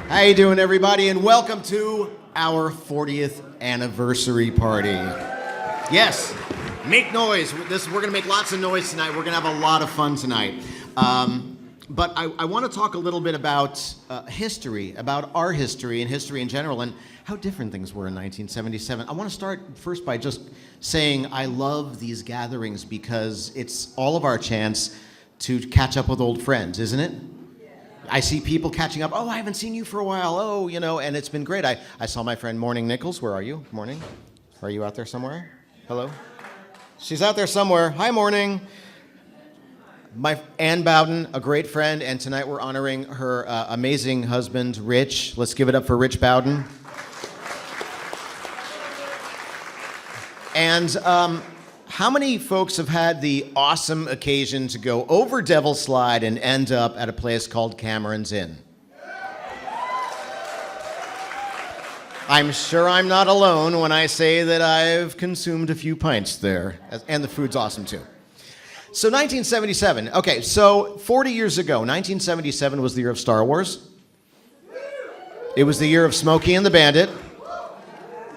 How you doing, everybody? And welcome to our 40th anniversary party. Yes, make noise. We're going to make lots of noise tonight. We're going to have a lot of fun tonight. But I want to talk a little bit about history, about our history and history in general, and how different things were in 1977. I want to start first by just saying I love these gatherings because it's all of our chance to catch up with old friends, isn't it? I see people catching up. Oh, I haven't seen you for a while. Oh, and it's been great. I saw my friend Morning Nichols. Where are you? Morning. Are you out there somewhere? Hello? She's out there somewhere. Hi, Morning. My Ann Bowden, a great friend, and tonight we're honoring her amazing husband, Rich. Let's give it up for Rich Bowden. And how many folks have had the awesome occasion to go over Devil's Slide and end up at a place called Cameron's Inn? I'm sure I'm not alone when I say that I've consumed a few pints there, and the food's awesome too. So 1977, okay, so 40 years ago, 1977 was the year of Star Wars. It was the year of Smokey and the Bandit.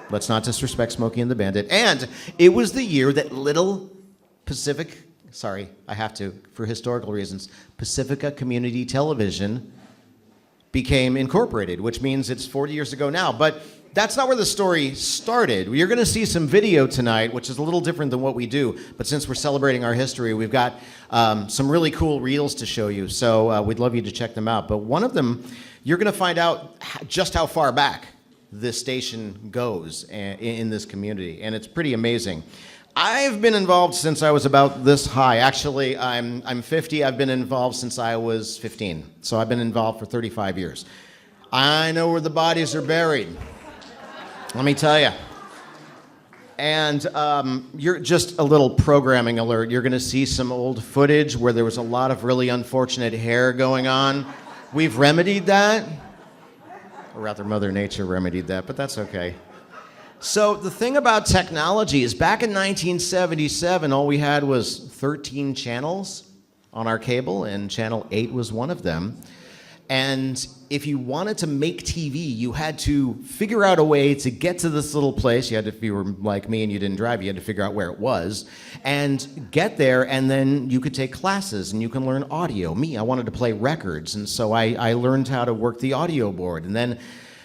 Let's not disrespect Smokey and the Bandit. And it was the year that little Pacific, sorry, I have to, for historical reasons, Pacifica Community Television became incorporated, which means it's 40 years ago now. But that's not where the story started. You're going to see some video tonight, which is a little different than what we do. But since we're celebrating our history, we've got some really cool reels to show you. So we'd love you to check them out. But one of them, you're going to find out just how far back this station goes in this community, and it's pretty amazing. I've been involved since I was about this high. Actually, I'm 50. I've been involved since I was 15. So I've been involved for 35 years. I know where the bodies are buried. Let me tell you. And you're just a little programming alert. You're going to see some old footage where there was a lot of really unfortunate hair going on. We've remedied that. Or rather, Mother Nature remedied that, but that's okay. So the thing about technology is back in 1977, all we had was 13 channels on our cable, and channel 8 was one of them. And if you wanted to make TV, you had to figure out a way to get to this little place. You had to, if you were like me and you didn't drive, you had to figure out where it was and get there, and then you could take classes and you can learn audio. Me, I wanted to play records, and so I learned how to work the audio board, and then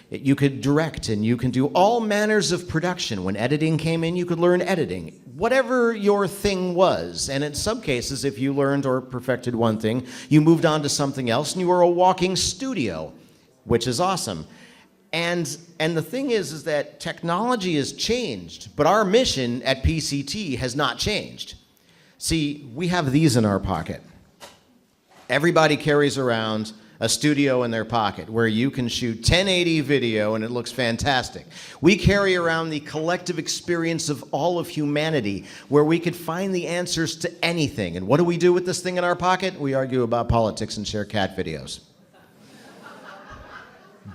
you could direct and you can do all manners of production. When editing came in, you could learn editing. Whatever your thing was, and in some cases, if you learned or perfected one thing, you moved on to something else, and you were a walking studio, which is awesome. And the thing is that technology has changed, but our mission at PCT has not changed. See, we have these in our pocket. Everybody carries around a studio in their pocket where you can shoot 1080 video and it looks fantastic. We carry around the collective experience of all of humanity where we could find the answers to anything. And what do we do with this thing in our pocket? We argue about politics and share cat videos.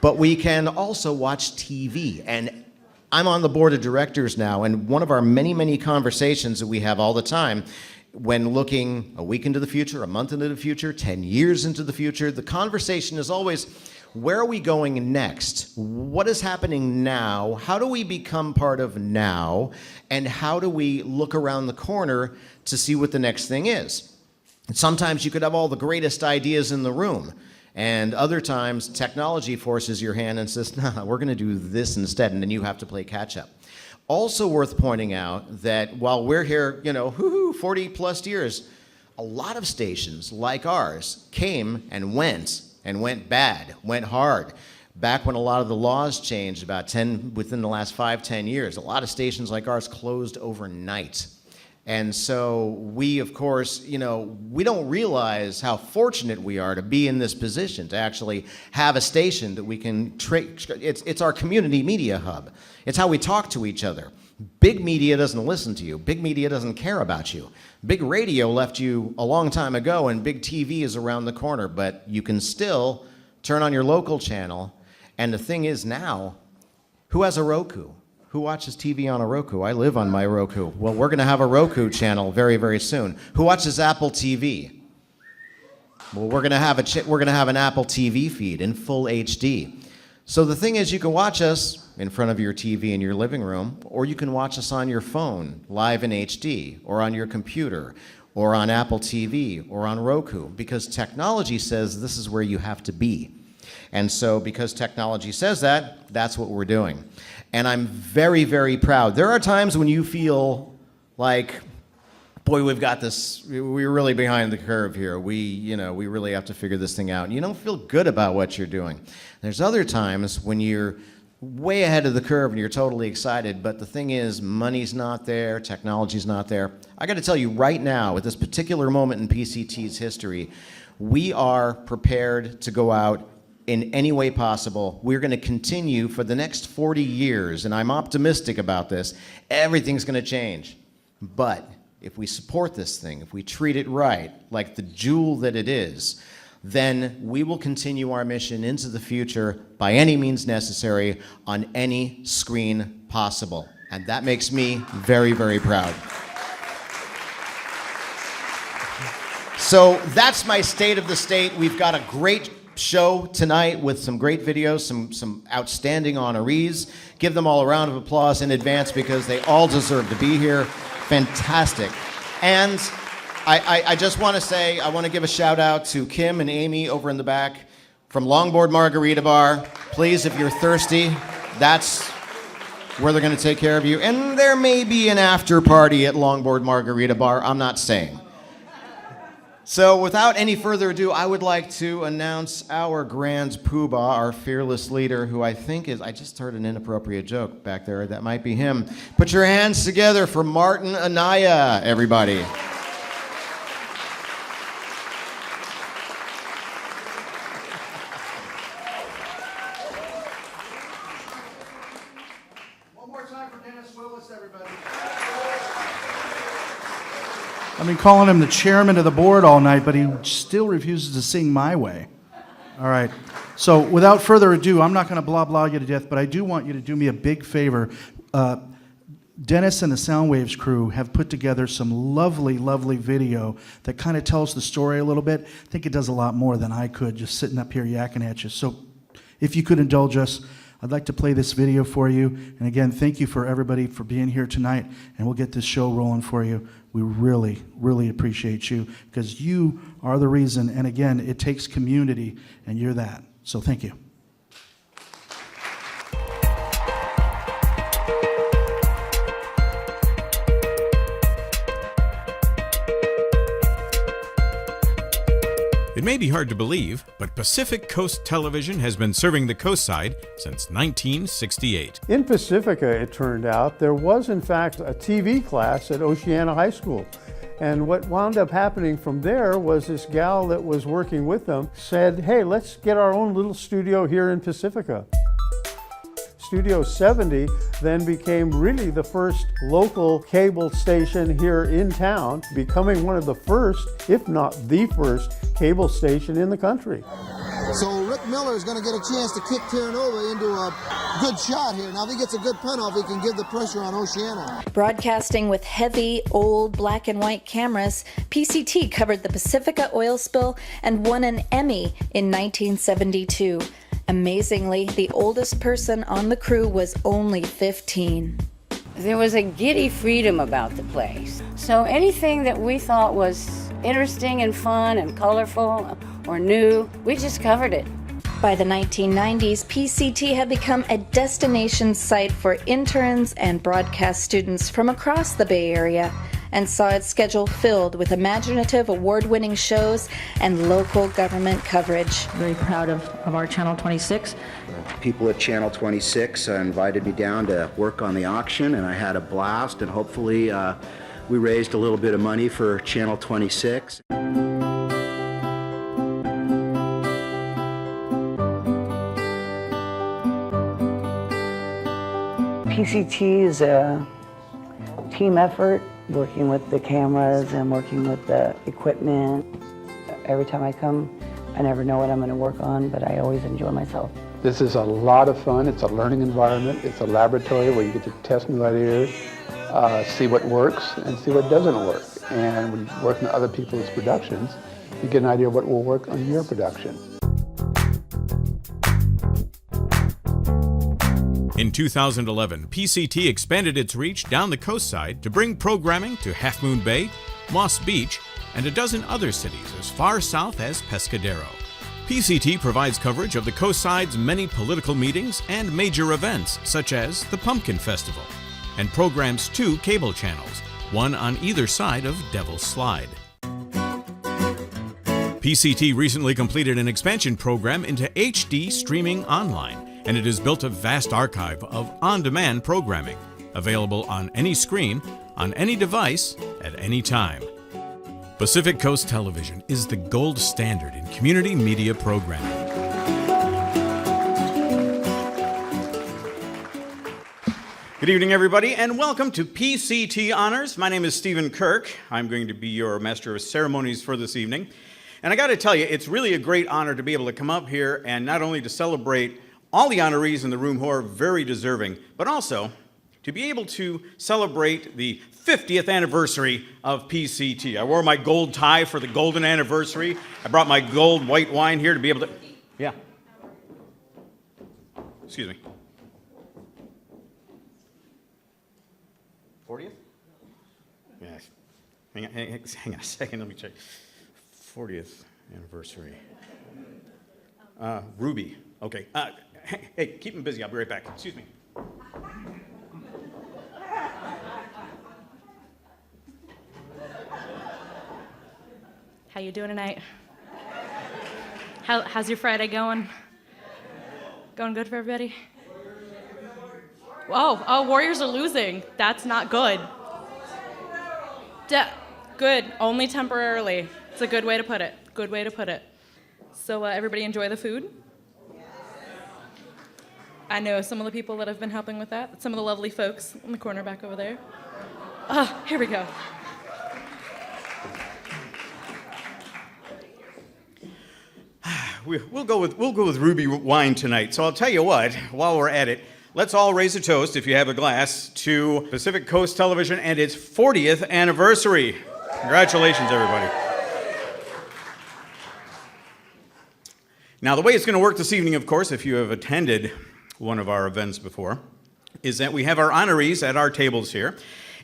But we can also watch TV. And I'm on the board of directors now, and one of our many, many conversations that we have all the time when looking a week into the future, a month into the future, 10 years into the future, the conversation is always, where are we going next? What is happening now? How do we become part of now? And how do we look around the corner to see what the next thing is? And sometimes you could have all the greatest ideas in the room, and other times technology forces your hand and says, nah, we're going to do this instead, and then you have to play catch up. Also worth pointing out that while we're here, 40 plus years, a lot of stations like ours came and went bad, went hard. Back when a lot of the laws changed within the last 5-10 years, a lot of stations like ours closed overnight. And so we, of course, we don't realize how fortunate we are to be in this position, to actually have a station that we can it's our community media hub. It's how we talk to each other. Big media doesn't listen to you. Big media doesn't care about you. Big radio left you a long time ago, and big TV is around the corner, but you can still turn on your local channel. And the thing is now, who has a Roku? Who watches TV on a Roku? I live on my Roku. Well, we're going to have a Roku channel very, very soon. Who watches Apple TV? Well, we're going to have an Apple TV feed in full HD. So the thing is, you can watch us in front of your TV in your living room, or you can watch us on your phone, live in HD, or on your computer, or on Apple TV, or on Roku, because technology says this is where you have to be. And so because technology says that, that's what we're doing. And I'm very, very proud. There are times when you feel like, boy, we've got this, we're really behind the curve here. We really have to figure this thing out. And you don't feel good about what you're doing. There's other times when you're way ahead of the curve and you're totally excited, but the thing is, money's not there, technology's not there. I got to tell you right now, at this particular moment in PCT's history, we are prepared to go out in any way possible. We're going to continue for the next 40 years, and I'm optimistic about this. Everything's going to change. But if we support this thing, if we treat it right, like the jewel that it is, then we will continue our mission into the future by any means necessary on any screen possible. And that makes me very, very proud. So that's my state of the state. We've got a great show tonight with some great videos, some outstanding honorees. Give them all a round of applause in advance because they all deserve to be here. Fantastic. And I just want to say, I want to give a shout out to Kim and Amy over in the back from Longboard Margarita Bar. Please, if you're thirsty, that's where they're going to take care of you. And there may be an after party at Longboard Margarita Bar. I'm not saying. So without any further ado, I would like to announce our grand poobah, our fearless leader, who I think is, I just heard an inappropriate joke back there. That might be him. Put your hands together for Martin Anaya, everybody. I've been calling him the chairman of the board all night, but he still refuses to sing my way. All right. So without further ado, I'm not going to blah blah you to death, but I do want you to do me a big favor. Dennis and the Soundwaves crew have put together some lovely, lovely video that kind of tells the story a little bit. I think it does a lot more than I could just sitting up here yakking at you. So if you could indulge us, I'd like to play this video for you. And again, thank you for everybody for being here tonight, and we'll get this show rolling for you. We really, really appreciate you because you are the reason. And again, it takes community, and you're that. So thank you. It may be hard to believe, but Pacific Coast Television has been serving the coastside since 1968. In Pacifica, it turned out, there was in fact a TV class at Oceana High School. And what wound up happening from there was this gal that was working with them said, hey, let's get our own little studio here in Pacifica. Studio 70 then became really the first local cable station here in town, becoming one of the first, if not the first, cable station in the country. So Rick Miller is going to get a chance to kick Terranova into a good shot here. Now if he gets a good punt off, he can give the pressure on Oceana. Broadcasting with heavy, old black and white cameras, PCT covered the Pacifica oil spill and won an Emmy in 1972. Amazingly, the oldest person on the crew was only 15. There was a giddy freedom about the place. So anything that we thought was interesting and fun and colorful or new, we just covered it. By the 1990s, PCT had become a destination site for interns and broadcast students from across the Bay Area, and saw its schedule filled with imaginative award-winning shows and local government coverage. Very proud of our Channel 26. People at Channel 26 invited me down to work on the auction, and I had a blast, and hopefully we raised a little bit of money for Channel 26. PCT is a team effort, working with the cameras and working with the equipment. Every time I come, I never know what I'm going to work on, but I always enjoy myself. This is a lot of fun. It's a learning environment. It's a laboratory where you get to test new ideas, see what works and see what doesn't work. And when you work on other people's productions, you get an idea of what will work on your production. 2011, PCT expanded its reach down the coastside to bring programming to Half Moon Bay, Moss Beach, and a dozen other cities as far south as Pescadero. PCT provides coverage of the coastside's many political meetings and major events, such as the Pumpkin Festival, and programs 2 cable channels, one on either side of Devil's Slide. PCT recently completed an expansion program into HD streaming online, and it has built a vast archive of on-demand programming, available on any screen, on any device, at any time. Pacific Coast Television is the gold standard in community media programming. Good evening, everybody, and welcome to PCT Honors. My name is Stephen Kirk. I'm going to be your Master of Ceremonies for this evening. And I got to tell you, it's really a great honor to be able to come up here and not only to celebrate all the honorees in the room who are very deserving, but also to be able to celebrate the 50th anniversary of PCT. I wore my gold tie for the golden anniversary. I brought my gold white wine here to be able to... Yeah. Excuse me. 40th? Yes. Hang on a second, let me check. 40th anniversary. Ruby. Okay. Hey, keep them busy. I'll be right back. Excuse me. How you doing tonight? How's your Friday going? Going good for everybody? Oh, Warriors are losing. That's not good. Good, only temporarily. It's a good way to put it. Good way to put it. So everybody enjoy the food? I know some of the people that have been helping with that. Some of the lovely folks in the corner back over there. Here we go. We'll go with ruby wine tonight. So I'll tell you what, while we're at it, let's all raise a toast, if you have a glass, to Pacific Coast Television and its 40th anniversary. Congratulations, everybody. Now, the way it's going to work this evening, of course, if you have attended one of our events before, is that we have our honorees at our tables here,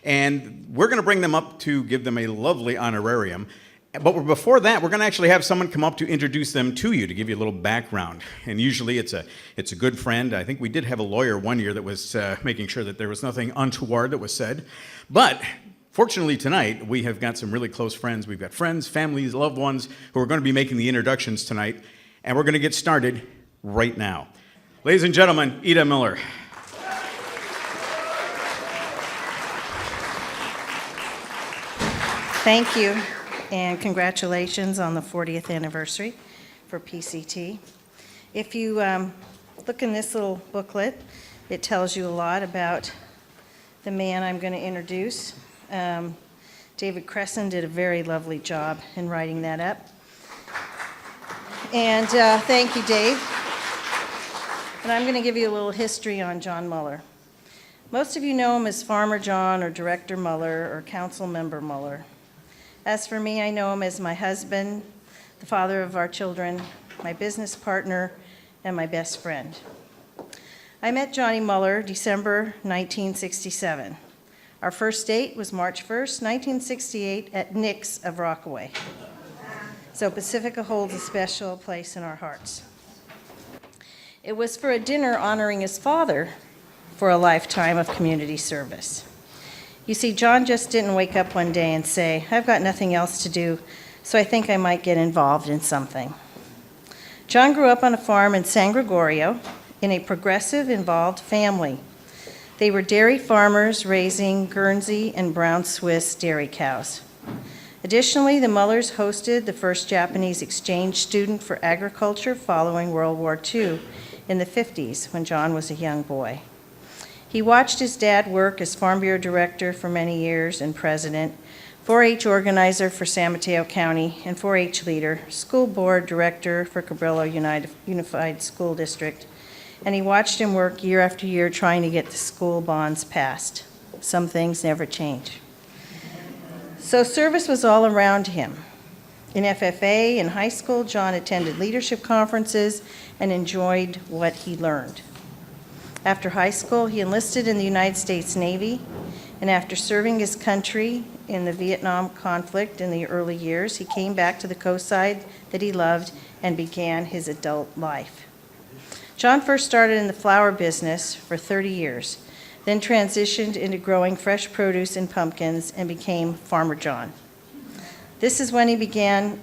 and we're going to bring them up to give them a lovely honorarium. But before that, we're going to actually have someone come up to introduce them to you, to give you a little background. And usually it's a good friend. I think we did have a lawyer one year that was making sure that there was nothing untoward that was said. But fortunately tonight, we have got some really close friends. We've got friends, families, loved ones who are going to be making the introductions tonight. And we're going to get started right now. Ladies and gentlemen, Ida Miller. Thank you. And congratulations on the 40th anniversary for PCT. If you look in this little booklet, it tells you a lot about the man I'm going to introduce. David Cresson did a very lovely job in writing that up. And thank you, Dave. And I'm going to give you a little history on John Muller. Most of you know him as Farmer John or Director Muller or Council Member Muller. As for me, I know him as my husband, the father of our children, my business partner, and my best friend. I met Johnny Muller December 1967. Our first date was March 1st, 1968 at Nick's of Rockaway. So Pacifica holds a special place in our hearts. It was for a dinner honoring his father for a lifetime of community service. You see, John just didn't wake up one day and say, I've got nothing else to do, so I think I might get involved in something. John grew up on a farm in San Gregorio in a progressive, involved family. They were dairy farmers raising Guernsey and brown Swiss dairy cows. Additionally, the Mullers hosted the first Japanese exchange student for agriculture following World War II in the 50s when John was a young boy. He watched his dad work as Farm Bureau director for many years and president, 4-H organizer for San Mateo County, and 4-H leader, school board director for Cabrillo Unified School District. And he watched him work year after year trying to get the school bonds passed. Some things never change. So service was all around him. In FFA, in high school, John attended leadership conferences and enjoyed what he learned. After high school, he enlisted in the United States Navy, and after serving his country in the Vietnam conflict in the early years, he came back to the coastside that he loved and began his adult life. John first started in the flower business for 30 years, then transitioned into growing fresh produce and pumpkins and became Farmer John. This is when he began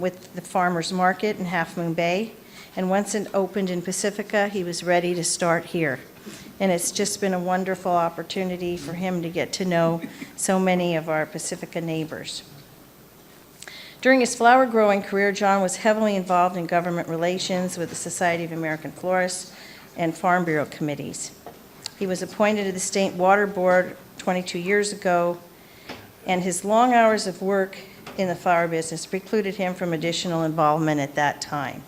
with the farmer's market in Half Moon Bay, and once it opened in Pacifica, he was ready to start here. And it's just been a wonderful opportunity for him to get to know so many of our Pacifica neighbors. During his flower growing career, John was heavily involved in government relations with the Society of American Florists and Farm Bureau committees. He was appointed to the State Water Board 22 years ago, and his long hours of work in the flower business precluded him from additional involvement at that time.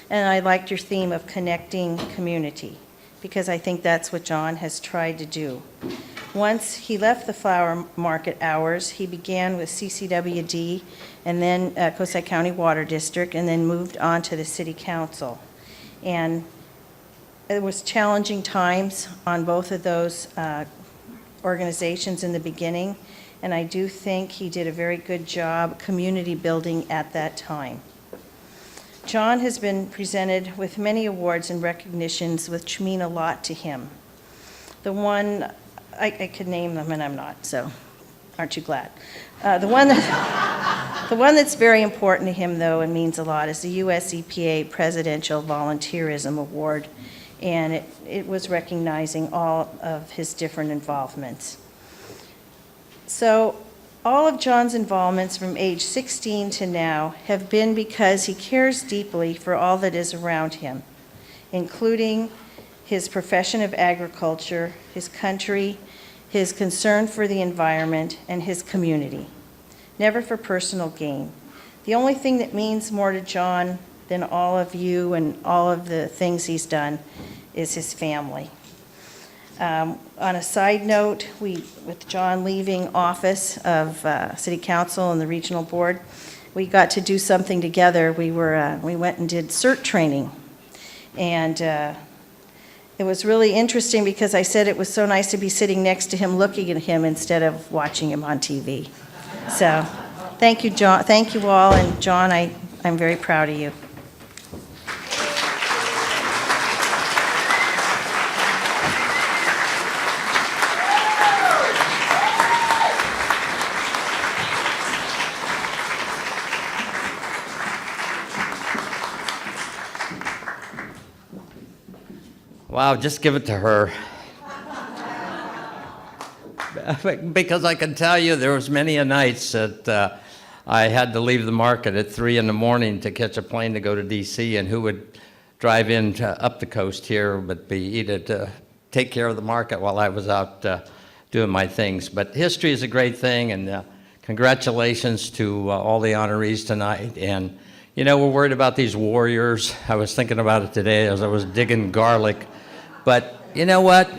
And I liked your theme of connecting community, because I think that's what John has tried to do. Once he left the flower market hours, he began with CCWD and then Coastside County Water District, and then moved on to the City Council. And it was challenging times on both of those organizations in the beginning, and I do think he did a very good job community building at that time. John has been presented with many awards and recognitions which mean a lot to him. The one, I could name them and I'm not, so aren't you glad? The one that's very important to him, though, and means a lot, is the US EPA Presidential Volunteerism Award, and it was recognizing all of his different involvements. So all of John's involvements from age 16 to now have been because he cares deeply for all that is around him, including his profession of agriculture, his country, his concern for the environment, and his community, never for personal gain. The only thing that means more to John than all of you and all of the things he's done is his family. On a side note, with John leaving office of City Council and the Regional Board, we got to do something together. We went and did CERT training, and it was really interesting because I said it was so nice to be sitting next to him, looking at him instead of watching him on TV. So, thank you, John. Thank you all, and John, I'm very proud of you. Wow, just give it to her. Because I can tell you there was many a nights that I had to leave the market at 3 in the morning to catch a plane to go to DC, and who would drive in up the coast here but be either to take care of the market while I was out doing my things. But history is a great thing, and congratulations to all the honorees tonight. And you know, we're worried about these warriors. I was thinking about it today as I was digging garlic. But you know what?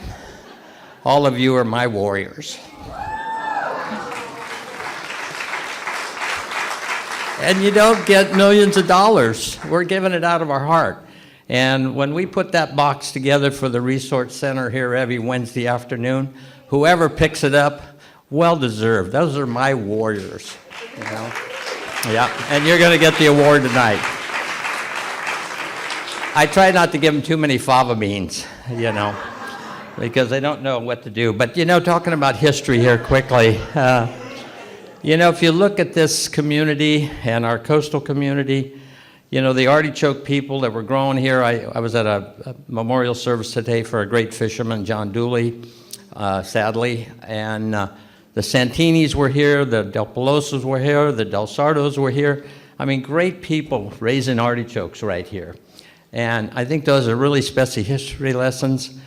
All of you are my warriors. And you don't get millions of dollars. We're giving it out of our heart. And when we put that box together for the Resource Center here every Wednesday afternoon, whoever picks it up, well deserved. Those are my warriors. You know? Yeah, and you're going to get the award tonight. I try not to give them too many fava beans, you know, because they don't know what to do. But, you know, talking about history here quickly, you know, if you look at this community and our coastal community, you know, the artichoke people that were growing here, I was at a memorial service today for a great fisherman, John Dooley, sadly, and the Santinis were here, the Del Pelosos were here, the Del Sardos were here. I mean, great people raising artichokes right here. And I think those are really special history lessons.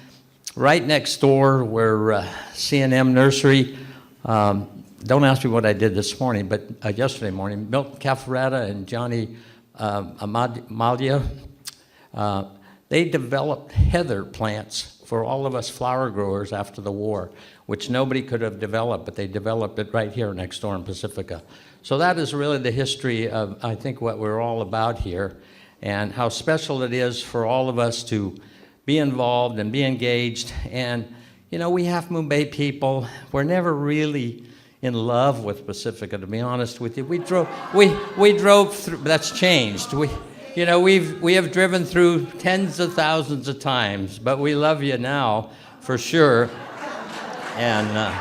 Right next door, where C&M Nursery, don't ask me what I did this morning, but yesterday morning, Milton Cafferata and Johnny Amalia, they developed heather plants for all of us flower growers after the war, which nobody could have developed, but they developed it right here next door in Pacifica. So that is really the history of, I think, what we're all about here, and how special it is for all of us to be involved and be engaged. And, you know, we Half Moon Bay people, we're never really in love with Pacifica, to be honest with you. We drove through, that's changed. You know, we have driven through tens of thousands of times, but we love you now, for sure. And,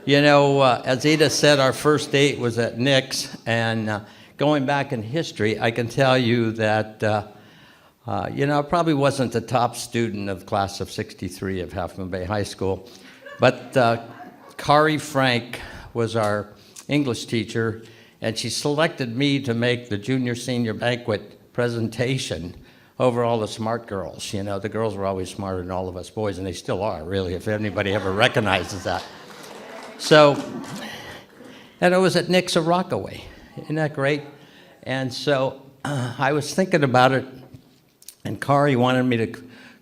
you know, as Ada said, our first date was at Nick's, and going back in history, I can tell you that, you know, I probably wasn't the top student of class of 63 of Half Moon Bay High School, but Kari Frank was our English teacher, and she selected me to make the junior-senior banquet presentation over all the smart girls. You know, the girls were always smarter than all of us boys, and they still are, really, if anybody ever recognizes that. So, and it was at Nick's of Rockaway. Isn't that great? And so I was thinking about it, and Kari wanted me to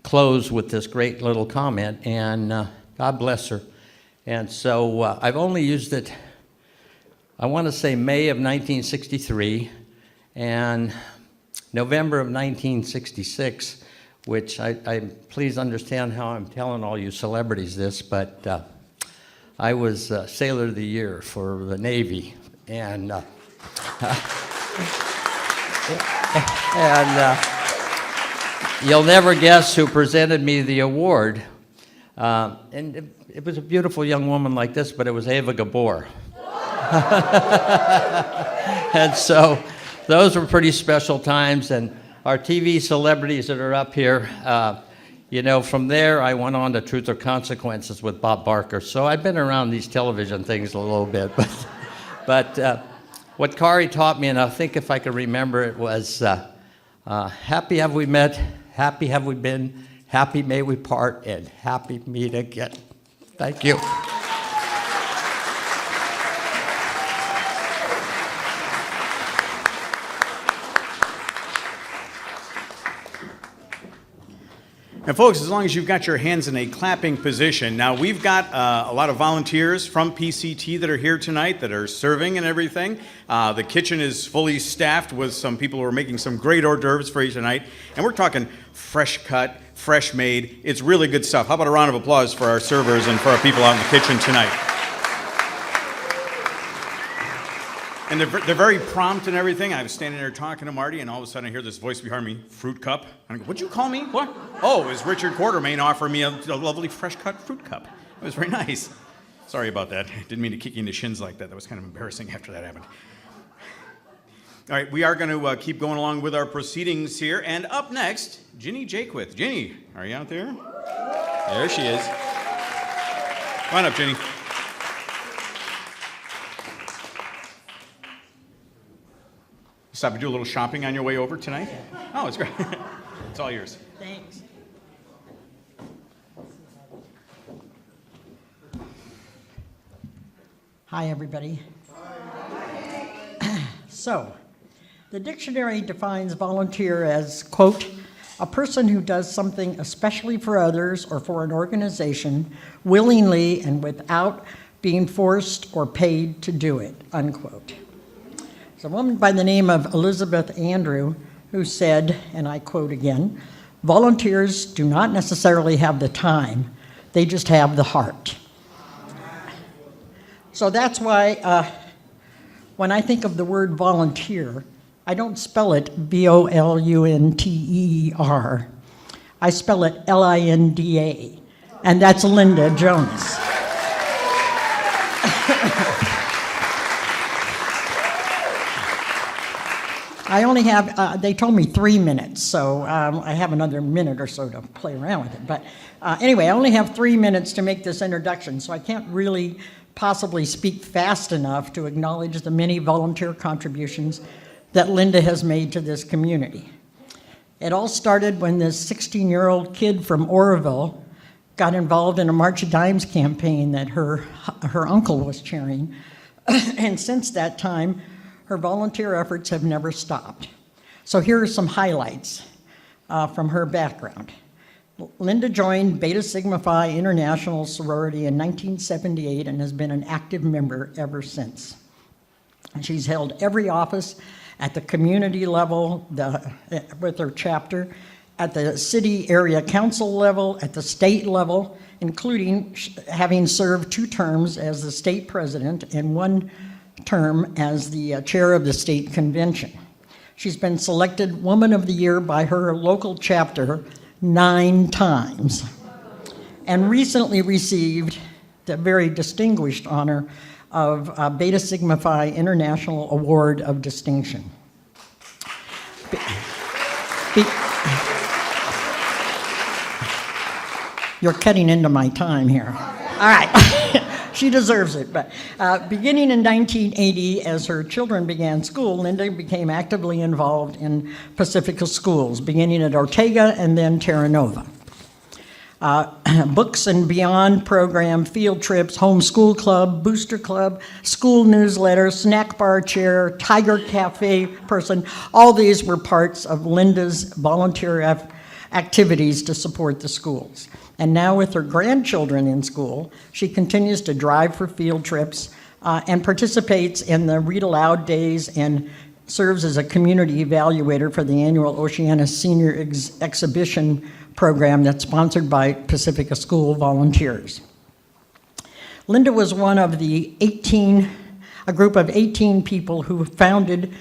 close with this great little comment, and God bless her. And so I've only used it, I want to say May of 1963 and November of 1966, which please understand how I'm telling all you celebrities this, but I was Sailor of the Year for the Navy, and you'll never guess who presented me the award. And it was a beautiful young woman like this, but it was Ava Gabor. And so those were pretty special times, and our TV celebrities that are up here, you know, from there I went on to Truth or Consequences with Bob Barker. So I've been around these television things a little bit, but what Kari taught me, and I think if I could remember it, was happy have we met, happy have we been, happy may we part, and happy meet again. Thank you. And folks, as long as you've got your hands in a clapping position, now we've got a lot of volunteers from PCT that are here tonight that are serving and everything. The kitchen is fully staffed with some people who are making some great hors d'oeuvres for you tonight. And we're talking fresh cut, fresh made. It's really good stuff. How about a round of applause for our servers and for our people out in the kitchen tonight? And they're very prompt and everything. I was standing there talking to Marty, and all of a sudden I hear this voice behind me, fruit cup. And I go, what'd you call me? What? Oh, it was Richard Quartermain offering me a lovely fresh cut fruit cup. It was very nice. Sorry about that. I didn't mean to kick you in the shins like that. That was kind of embarrassing after that happened. All right, we are going to keep going along with our proceedings here. And up next, Ginny Jaquith. Ginny, are you out there? There she is. Come on up, Ginny. Stop and do a little shopping on your way over tonight? Oh, it's great. It's all yours. Thanks. Hi, everybody. So, the dictionary defines volunteer as, quote, a person who does something especially for others or for an organization willingly and without being forced or paid to do it, unquote. There's a woman by the name of Elizabeth Andrew who said, and I quote again, volunteers do not necessarily have the time, they just have the heart. So that's why when I think of the word volunteer, I don't spell it V-O-L-U-N-T-E-R. I spell it L-I-N-D-A, and that's Linda Jones. I only have, they told me 3 minutes, so I have another minute or so to play around with it. But anyway, I only have 3 minutes to make this introduction, so I can't really possibly speak fast enough to acknowledge the many volunteer contributions that Linda has made to this community. It all started when this 16-year-old kid from Oroville got involved in a March of Dimes campaign that her uncle was chairing. And since that time, her volunteer efforts have never stopped. So here are some highlights from her background. Linda joined Beta Sigma Phi International Sorority in 1978 and has been an active member ever since. She's held every office at the community level with her chapter at the city area council level, at the state level, including having served 2 terms as the state president and 1 term as the chair of the state convention. She's been selected Woman of the Year by her local chapter 9 times, and recently received the very distinguished honor of Beta Sigma Phi International Award of Distinction. You're cutting into my time here. All right. She deserves it. But beginning in 1980, as her children began school, Linda became actively involved in Pacifica schools, beginning at Ortega and then Terra Nova. Books and Beyond program, field trips, homeschool club, booster club, school newsletter, snack bar chair, Tiger Cafe person. All these were parts of Linda's volunteer activities to support the schools. And now with her grandchildren in school, she continues to drive for field trips and participates in the Read Aloud Days and serves as a community evaluator for the annual Oceana Senior Exhibition program that's sponsored by Pacifica School volunteers. Linda was one of a group of 18 people who founded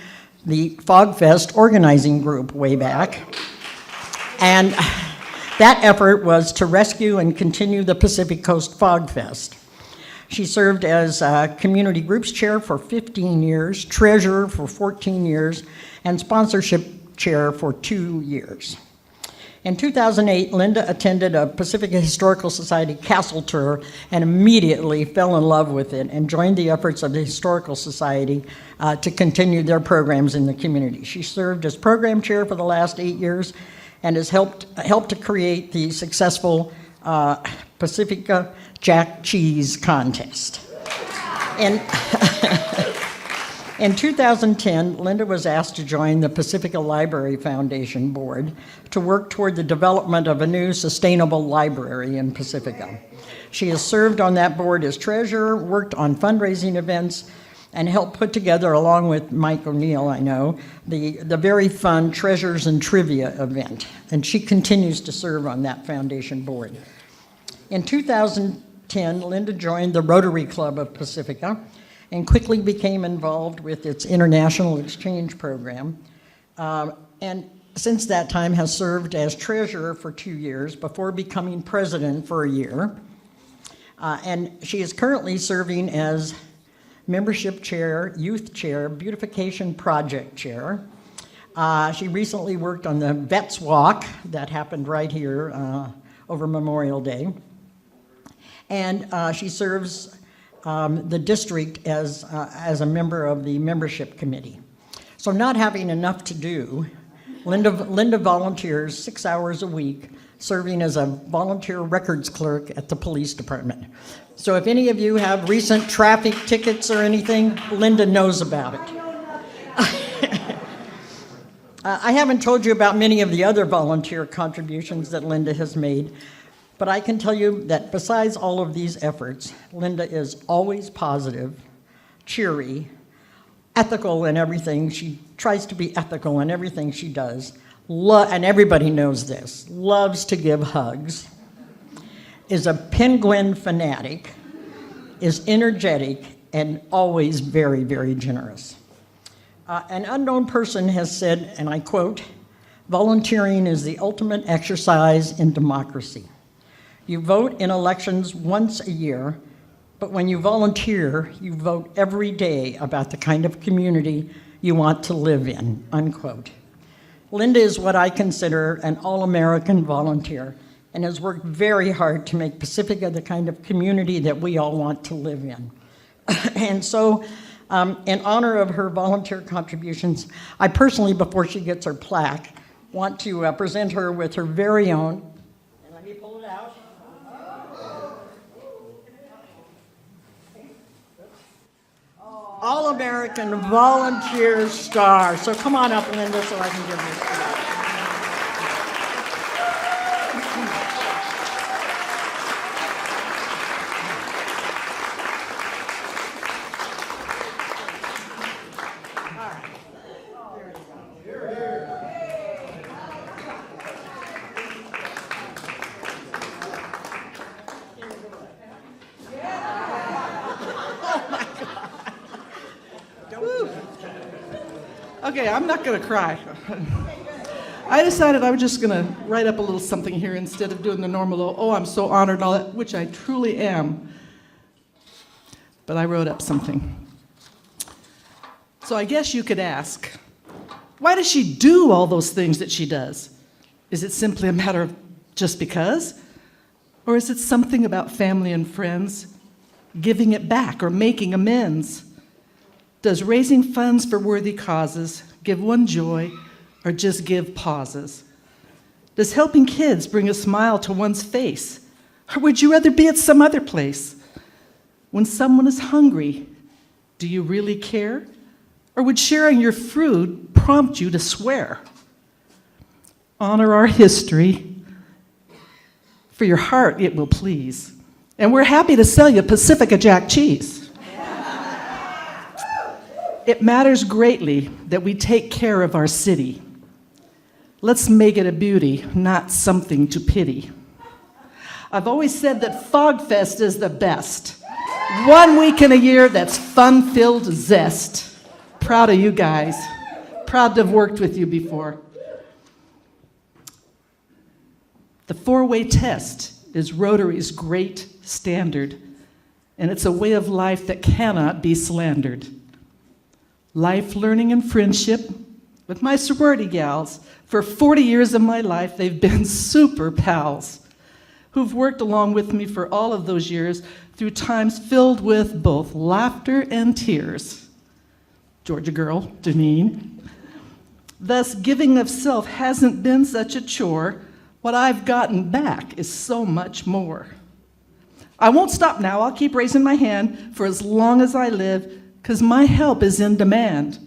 the Fog Fest organizing group way back. And that effort was to rescue and continue the Pacific Coast Fog Fest. She served as community groups chair for 15 years, treasurer for 14 years, and sponsorship chair for 2 years. In 2008, Linda attended a Pacifica Historical Society castle tour and immediately fell in love with it and joined the efforts of the Historical Society to continue their programs in the community. She served as program chair for the last 8 years and has helped to create the successful Pacifica Jack Cheese Contest. In 2010, Linda was asked to join the Pacifica Library Foundation board to work toward the development of a new sustainable library in Pacifica. She has served on that board as treasurer, worked on fundraising events, and helped put together, along with Mike O'Neill, I know, the very fun Treasures and Trivia event. And she continues to serve on that foundation board. In 2010, Linda joined the Rotary Club of Pacifica and quickly became involved with its international exchange program. And since that time has served as treasurer for 2 years before becoming president for a year. And she is currently serving as membership chair, youth chair, beautification project chair. She recently worked on the Vets Walk that happened right here over Memorial Day. And she serves the district as a member of the membership committee. So not having enough to do, Linda volunteers 6 hours a week, serving as a volunteer records clerk at the police department. So if any of you have recent traffic tickets or anything, Linda knows about it. I haven't told you about many of the other volunteer contributions that Linda has made, but I can tell you that besides all of these efforts, Linda is always positive, cheery, ethical in everything. She tries to be ethical in everything she does, and everybody knows this, loves to give hugs, is a penguin fanatic, is energetic, and always very, very generous. An unknown person has said, and I quote, "Volunteering is the ultimate exercise in democracy. You vote in elections once a year, but when you volunteer, you vote every day about the kind of community you want to live in," unquote. Linda is what I consider an all-American volunteer and has worked very hard to make Pacifica the kind of community that we all want to live in. And so, in honor of her volunteer contributions, I personally, before she gets her plaque, want to present her with her very own, and let me pull it out, All-American Volunteer Star. So come on up, Linda, so I can give this to you. Okay, I'm not going to cry. I decided I was just going to write up a little something here instead of doing the normal, oh, I'm so honored and all that, which I truly am. But I wrote up something. So I guess you could ask, why does she do all those things that she does? Is it simply a matter of just because? Or is it something about family and friends, giving it back or making amends? Does raising funds for worthy causes give one joy or just give pauses? Does helping kids bring a smile to one's face? Or would you rather be at some other place? When someone is hungry, do you really care? Or would sharing your food prompt you to swear? Honor our history. For your heart, it will please. And we're happy to sell you Pacifica Jack cheese. It matters greatly that we take care of our city. Let's make it a beauty, not something to pity. I've always said that Fog Fest is the best. 1 week in a year that's fun-filled zest. Proud of you guys. Proud to have worked with you before. The 4-way test is Rotary's great standard, and it's a way of life that cannot be slandered. Life, learning, and friendship with my sorority gals. For 40 years of my life, they've been super pals who've worked along with me for all of those years through times filled with both laughter and tears. Georgia girl, Janine. Thus, giving of self hasn't been such a chore. What I've gotten back is so much more. I won't stop now. I'll keep raising my hand for as long as I live, because my help is in demand.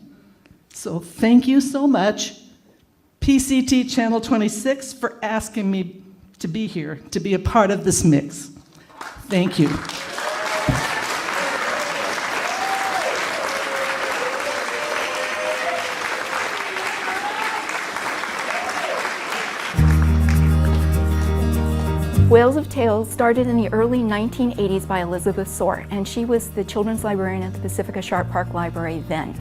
So thank you so much, PCT Channel 26, for asking me to be here, to be a part of this mix. Thank you. Whales of Tales started in the early 1980s by Elizabeth Soar, and she was the children's librarian at the Pacifica Sharp Park Library then.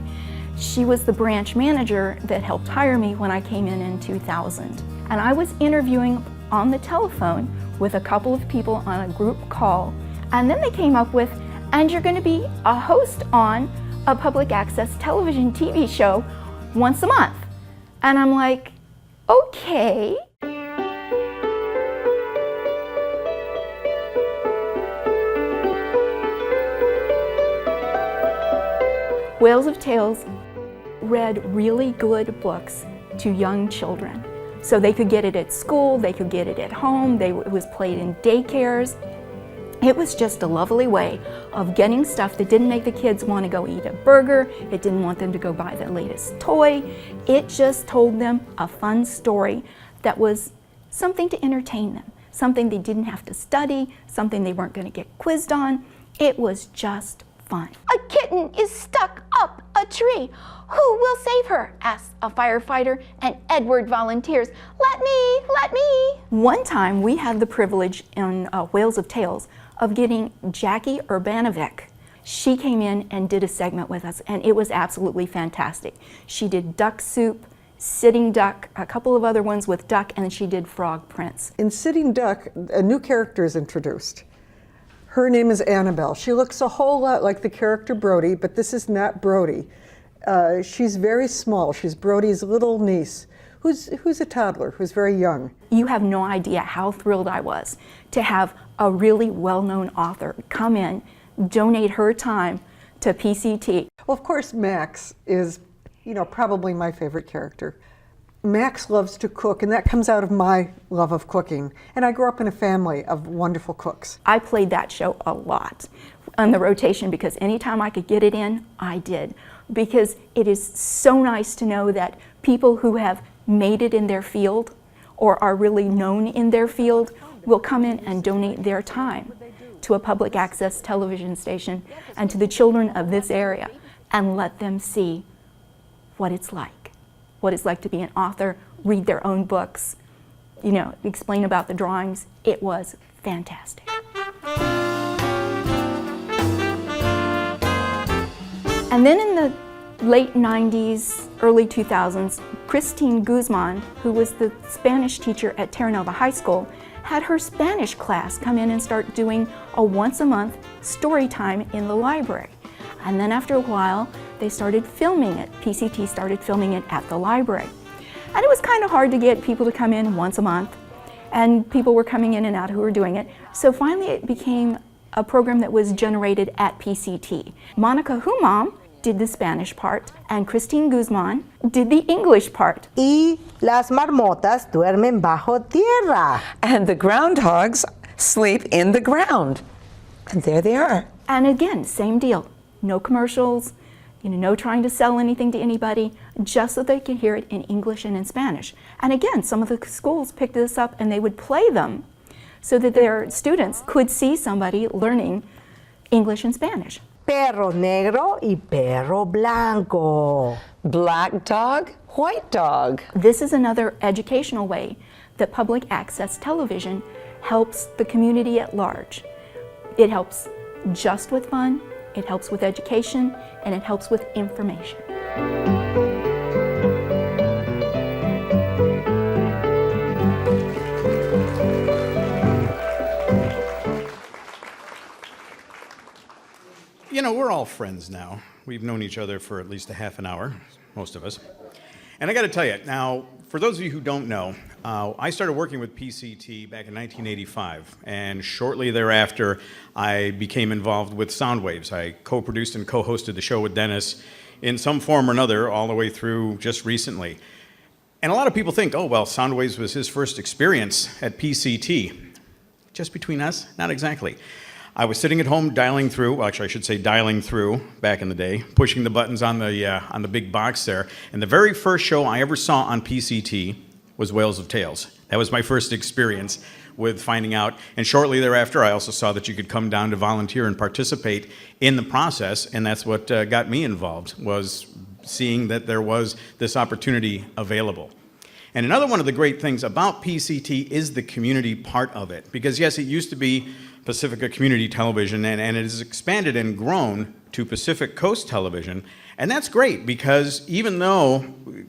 She was the branch manager that helped hire me when I came in 2000. And I was interviewing on the telephone with a couple of people on a group call, and then they came up with, and you're going to be a host on a public access television TV show once a month. And I'm like, okay. Whales of Tales read really good books to young children. So they could get it at school, they could get it at home, it was played in daycares. It was just a lovely way of getting stuff that didn't make the kids want to go eat a burger, it didn't want them to go buy the latest toy. It just told them a fun story that was something to entertain them, something they didn't have to study, something they weren't going to get quizzed on. It was just fun. A kitten is stuck up a tree. Who will save her? Asks a firefighter, and Edward volunteers. Let me. One time we had the privilege in Whales of Tales of getting Jackie Urbanovic. She came in and did a segment with us, and it was absolutely fantastic. She did Duck Soup, Sitting Duck, a couple of other ones with duck, and she did Frog Prince. In Sitting Duck, a new character is introduced. Her name is Annabelle. She looks a whole lot like the character Brody, but this is not Brody. She's very small. She's Brody's little niece, who's a toddler, who's very young. You have no idea how thrilled I was to have a really well-known author come in, donate her time to PCT. Well, of course, Max is, probably my favorite character. Max loves to cook, and that comes out of my love of cooking. And I grew up in a family of wonderful cooks. I played that show a lot on the rotation because anytime I could get it in, I did. Because it is so nice to know that people who have made it in their field or are really known in their field will come in and donate their time to a public access television station and to the children of this area and let them see what it's like to be an author, read their own books, explain about the drawings. It was fantastic. And then in the late 90s, early 2000s, Christine Guzman, who was the Spanish teacher at Terra Nova High School, had her Spanish class come in and start doing a once-a-month story time in the library. And then after a while, they started filming it. PCT started filming it at the library. And it was kind of hard to get people to come in once a month, and people were coming in and out who were doing it. So finally it became a program that was generated at PCT. Monica Humam did the Spanish part, and Christine Guzman did the English part. Y las marmotas duermen bajo tierra. And the groundhogs sleep in the ground. And there they are. And again, same deal. No commercials, no trying to sell anything to anybody, just so they can hear it in English and in Spanish. And again, some of the schools picked this up and they would play them so that their students could see somebody learning English and Spanish. Perro negro y perro blanco. Black dog, white dog. This is another educational way that public access television helps the community at large. It helps just with fun, it helps with education, and it helps with information. You know, we're all friends now. We've known each other for at least a half an hour, most of us. And I got to tell you, now, for those of you who don't know, I started working with PCT back in 1985, and shortly thereafter, I became involved with Soundwaves. I co-produced and co-hosted the show with Dennis in some form or another all the way through just recently. And a lot of people think, oh, well, Soundwaves was his first experience at PCT. Just between us? Not exactly. I was sitting at home dialing through, well, actually I should say dialing through back in the day, pushing the buttons on the big box there. And the very first show I ever saw on PCT was Whales of Tales. That was my first experience with finding out. And shortly thereafter, I also saw that you could come down to volunteer and participate in the process. And that's what got me involved, was seeing that there was this opportunity available. And another one of the great things about PCT is the community part of it. Because yes, it used to be Pacifica Community Television, and it has expanded and grown to Pacific Coast Television. And that's great, because even though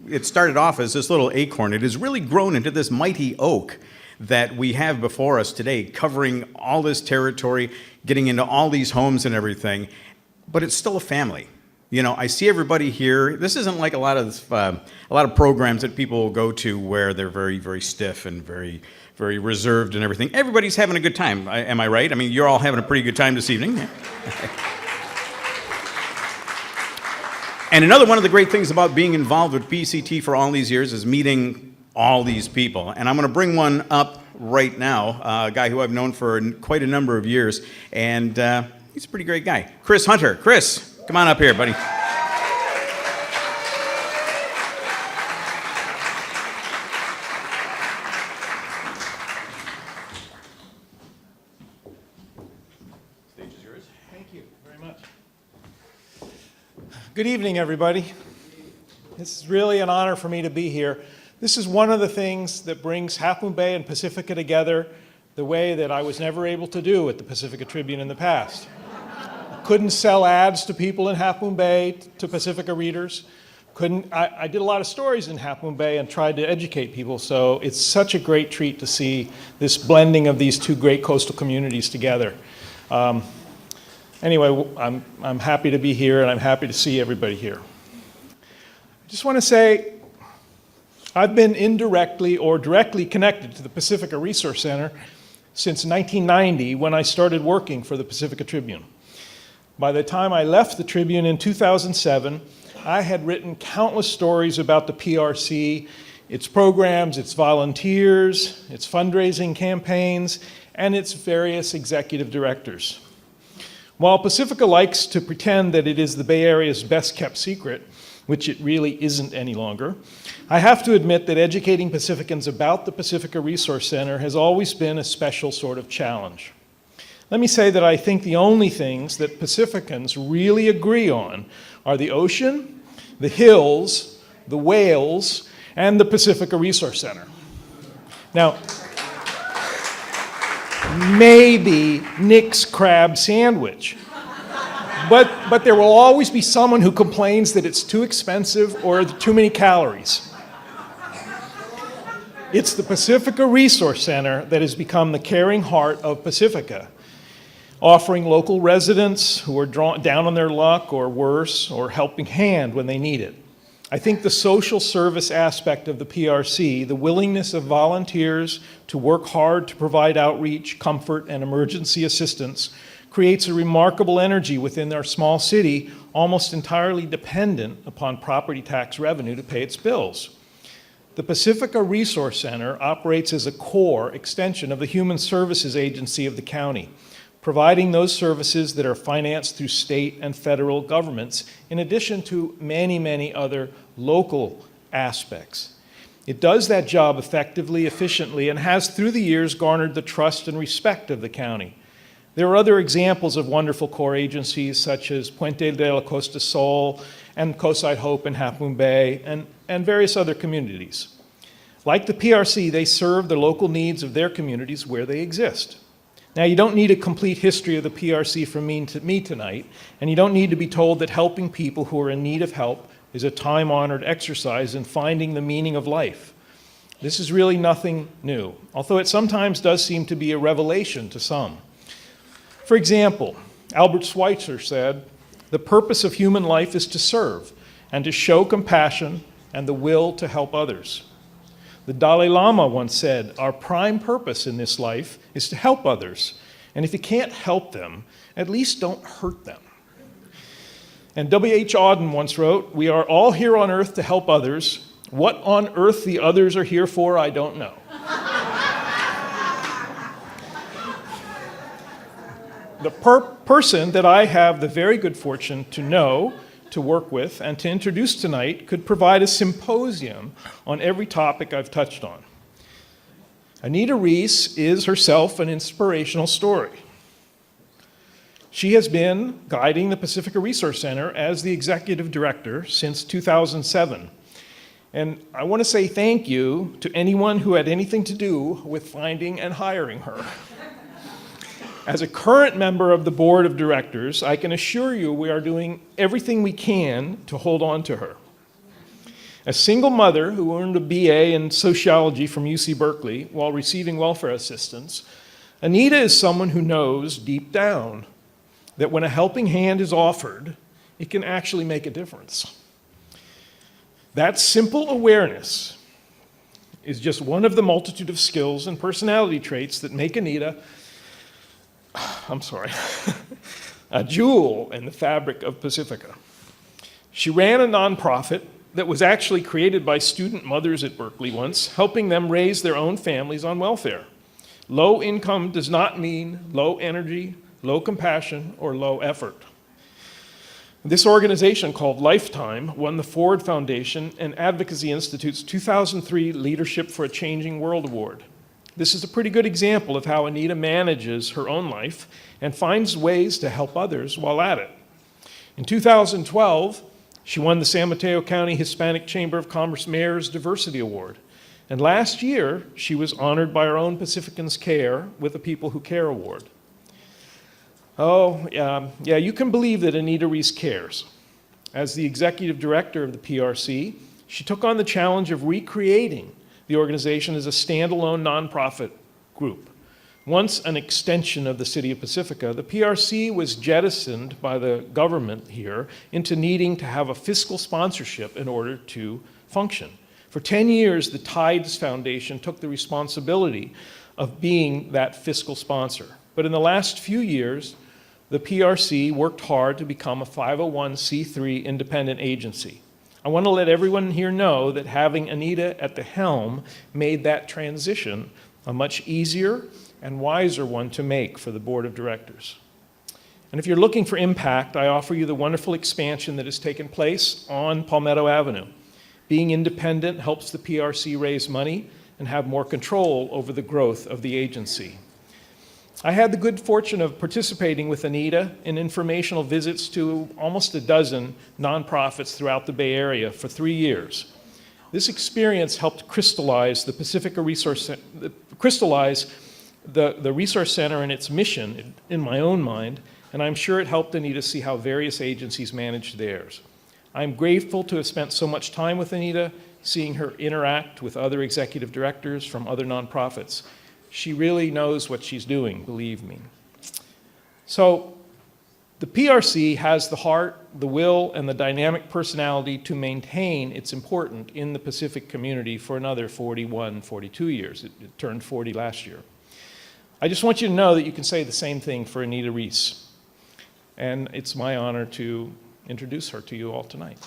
it started off as this little acorn, it has really grown into this mighty oak that we have before us today, covering all this territory, getting into all these homes and everything. But it's still a family. You know, I see everybody here. This isn't like a lot of programs that people will go to where they're very, very stiff and very, very reserved and everything. Everybody's having a good time. Am I right? I mean, you're all having a pretty good time this evening. And another one of the great things about being involved with PCT for all these years is meeting all these people. And I'm going to bring one up right now, a guy who I've known for quite a number of years, and he's a pretty great guy. Chris Hunter. Chris, come on up here, buddy. Good evening, everybody. It's really an honor for me to be here. This is one of the things that brings Half Moon Bay and Pacifica together the way that I was never able to do at the Pacifica Tribune in the past. Couldn't sell ads to people in Half Moon Bay, to Pacifica readers. I did a lot of stories in Half Moon Bay and tried to educate people, so it's such a great treat to see this blending of these two great coastal communities together. Anyway, I'm happy to be here, and I'm happy to see everybody here. I just want to say I've been indirectly or directly connected to the Pacifica Resource Center since 1990, when I started working for the Pacifica Tribune. By the time I left the Tribune in 2007, I had written countless stories about the PRC, its programs, its volunteers, its fundraising campaigns, and its various executive directors. While Pacifica likes to pretend that it is the Bay Area's best kept secret, which it really isn't any longer, I have to admit that educating Pacificans about the Pacifica Resource Center has always been a special sort of challenge. Let me say that I think the only things that Pacificans really agree on are the ocean, the hills, the whales, and the Pacifica Resource Center. Now, maybe Nick's crab sandwich. But there will always be someone who complains that it's too expensive or too many calories. It's the Pacifica Resource Center that has become the caring heart of Pacifica, offering local residents who are down on their luck or worse, or helping hand when they need it. I think the social service aspect of the PRC, the willingness of volunteers to work hard to provide outreach, comfort, and emergency assistance, creates a remarkable energy within our small city, almost entirely dependent upon property tax revenue to pay its bills. The Pacifica Resource Center operates as a core extension of the Human Services Agency of the county, providing those services that are financed through state and federal governments, in addition to many, many other local aspects. It does that job effectively, efficiently, and has through the years garnered the trust and respect of the county. There are other examples of wonderful core agencies such as Puente de la Costa Sol and Coastside Hope in Half Moon Bay and various other communities. Like the PRC, they serve the local needs of their communities where they exist. Now, you don't need a complete history of the PRC from me tonight, and you don't need to be told that helping people who are in need of help is a time-honored exercise in finding the meaning of life. This is really nothing new, although it sometimes does seem to be a revelation to some. For example, Albert Schweitzer said, "The purpose of human life is to serve and to show compassion and the will to help others." The Dalai Lama once said, "Our prime purpose in this life is to help others, and if you can't help them, at least don't hurt them." And W.H. Auden once wrote, "We are all here on earth to help others. What on earth the others are here for, I don't know." The person that I have the very good fortune to know, to work with, and to introduce tonight could provide a symposium on every topic I've touched on. Anita Reese is herself an inspirational story. She has been guiding the Pacifica Resource Center as the executive director since 2007. And I want to say thank you to anyone who had anything to do with finding and hiring her. As a current member of the board of directors, I can assure you we are doing everything we can to hold on to her. A single mother who earned a BA in sociology from UC Berkeley while receiving welfare assistance, Anita is someone who knows deep down that when a helping hand is offered, it can actually make a difference. That simple awareness is just one of the multitude of skills and personality traits that make Anita a jewel in the fabric of Pacifica. She ran a nonprofit that was actually created by student mothers at Berkeley once, helping them raise their own families on welfare. Low income does not mean low energy, low compassion, or low effort. This organization, called Lifetime, won the Ford Foundation and Advocacy Institute's 2003 Leadership for a Changing World Award. This is a pretty good example of how Anita manages her own life and finds ways to help others while at it. In 2012, she won the San Mateo County Hispanic Chamber of Commerce Mayor's Diversity Award. And last year, she was honored by our own Pacificans Care with the People Who Care Award. Yeah, you can believe that Anita Reese cares. As the executive director of the PRC, she took on the challenge of recreating the organization as a standalone nonprofit group. Once an extension of the city of Pacifica, the PRC was jettisoned by the government here into needing to have a fiscal sponsorship in order to function. For 10 years, the Tides Foundation took the responsibility of being that fiscal sponsor. But in the last few years, the PRC worked hard to become a 501c3 independent agency. I want to let everyone here know that having Anita at the helm made that transition a much easier and wiser one to make for the board of directors. And if you're looking for impact, I offer you the wonderful expansion that has taken place on Palmetto Avenue. Being independent helps the PRC raise money and have more control over the growth of the agency. I had the good fortune of participating with Anita in informational visits to almost a dozen nonprofits throughout the Bay Area for 3 years. This experience helped crystallize the Pacifica Resource, the Resource Center and its mission in my own mind, and I'm sure it helped Anita see how various agencies manage theirs. I'm grateful to have spent so much time with Anita, seeing her interact with other executive directors from other nonprofits. She really knows what she's doing, believe me. So the PRC has the heart, the will, and the dynamic personality to maintain its importance in the Pacific community for another 41, 42 years. It turned 40 last year. I just want you to know that you can say the same thing for Anita Reese. And it's my honor to introduce her to you all tonight.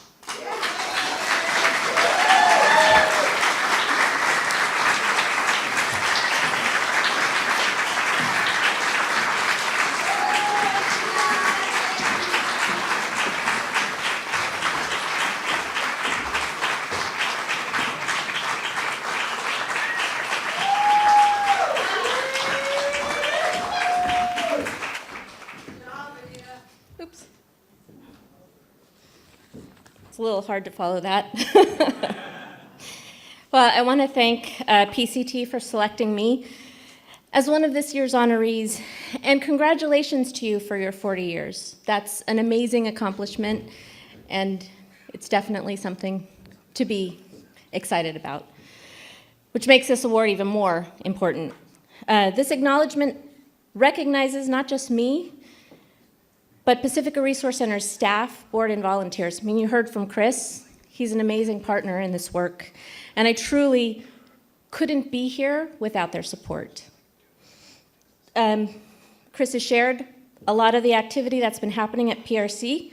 Oops. It's a little hard to follow that. Well, I want to thank PCT for selecting me as one of this year's honorees, and congratulations to you for your 40 years. That's an amazing accomplishment, and it's definitely something to be excited about, which makes this award even more important. This acknowledgement recognizes not just me, but Pacifica Resource Center's staff, board, and volunteers. I mean, you heard from Chris. He's an amazing partner in this work, and I truly couldn't be here without their support. Chris has shared a lot of the activity that's been happening at PRC,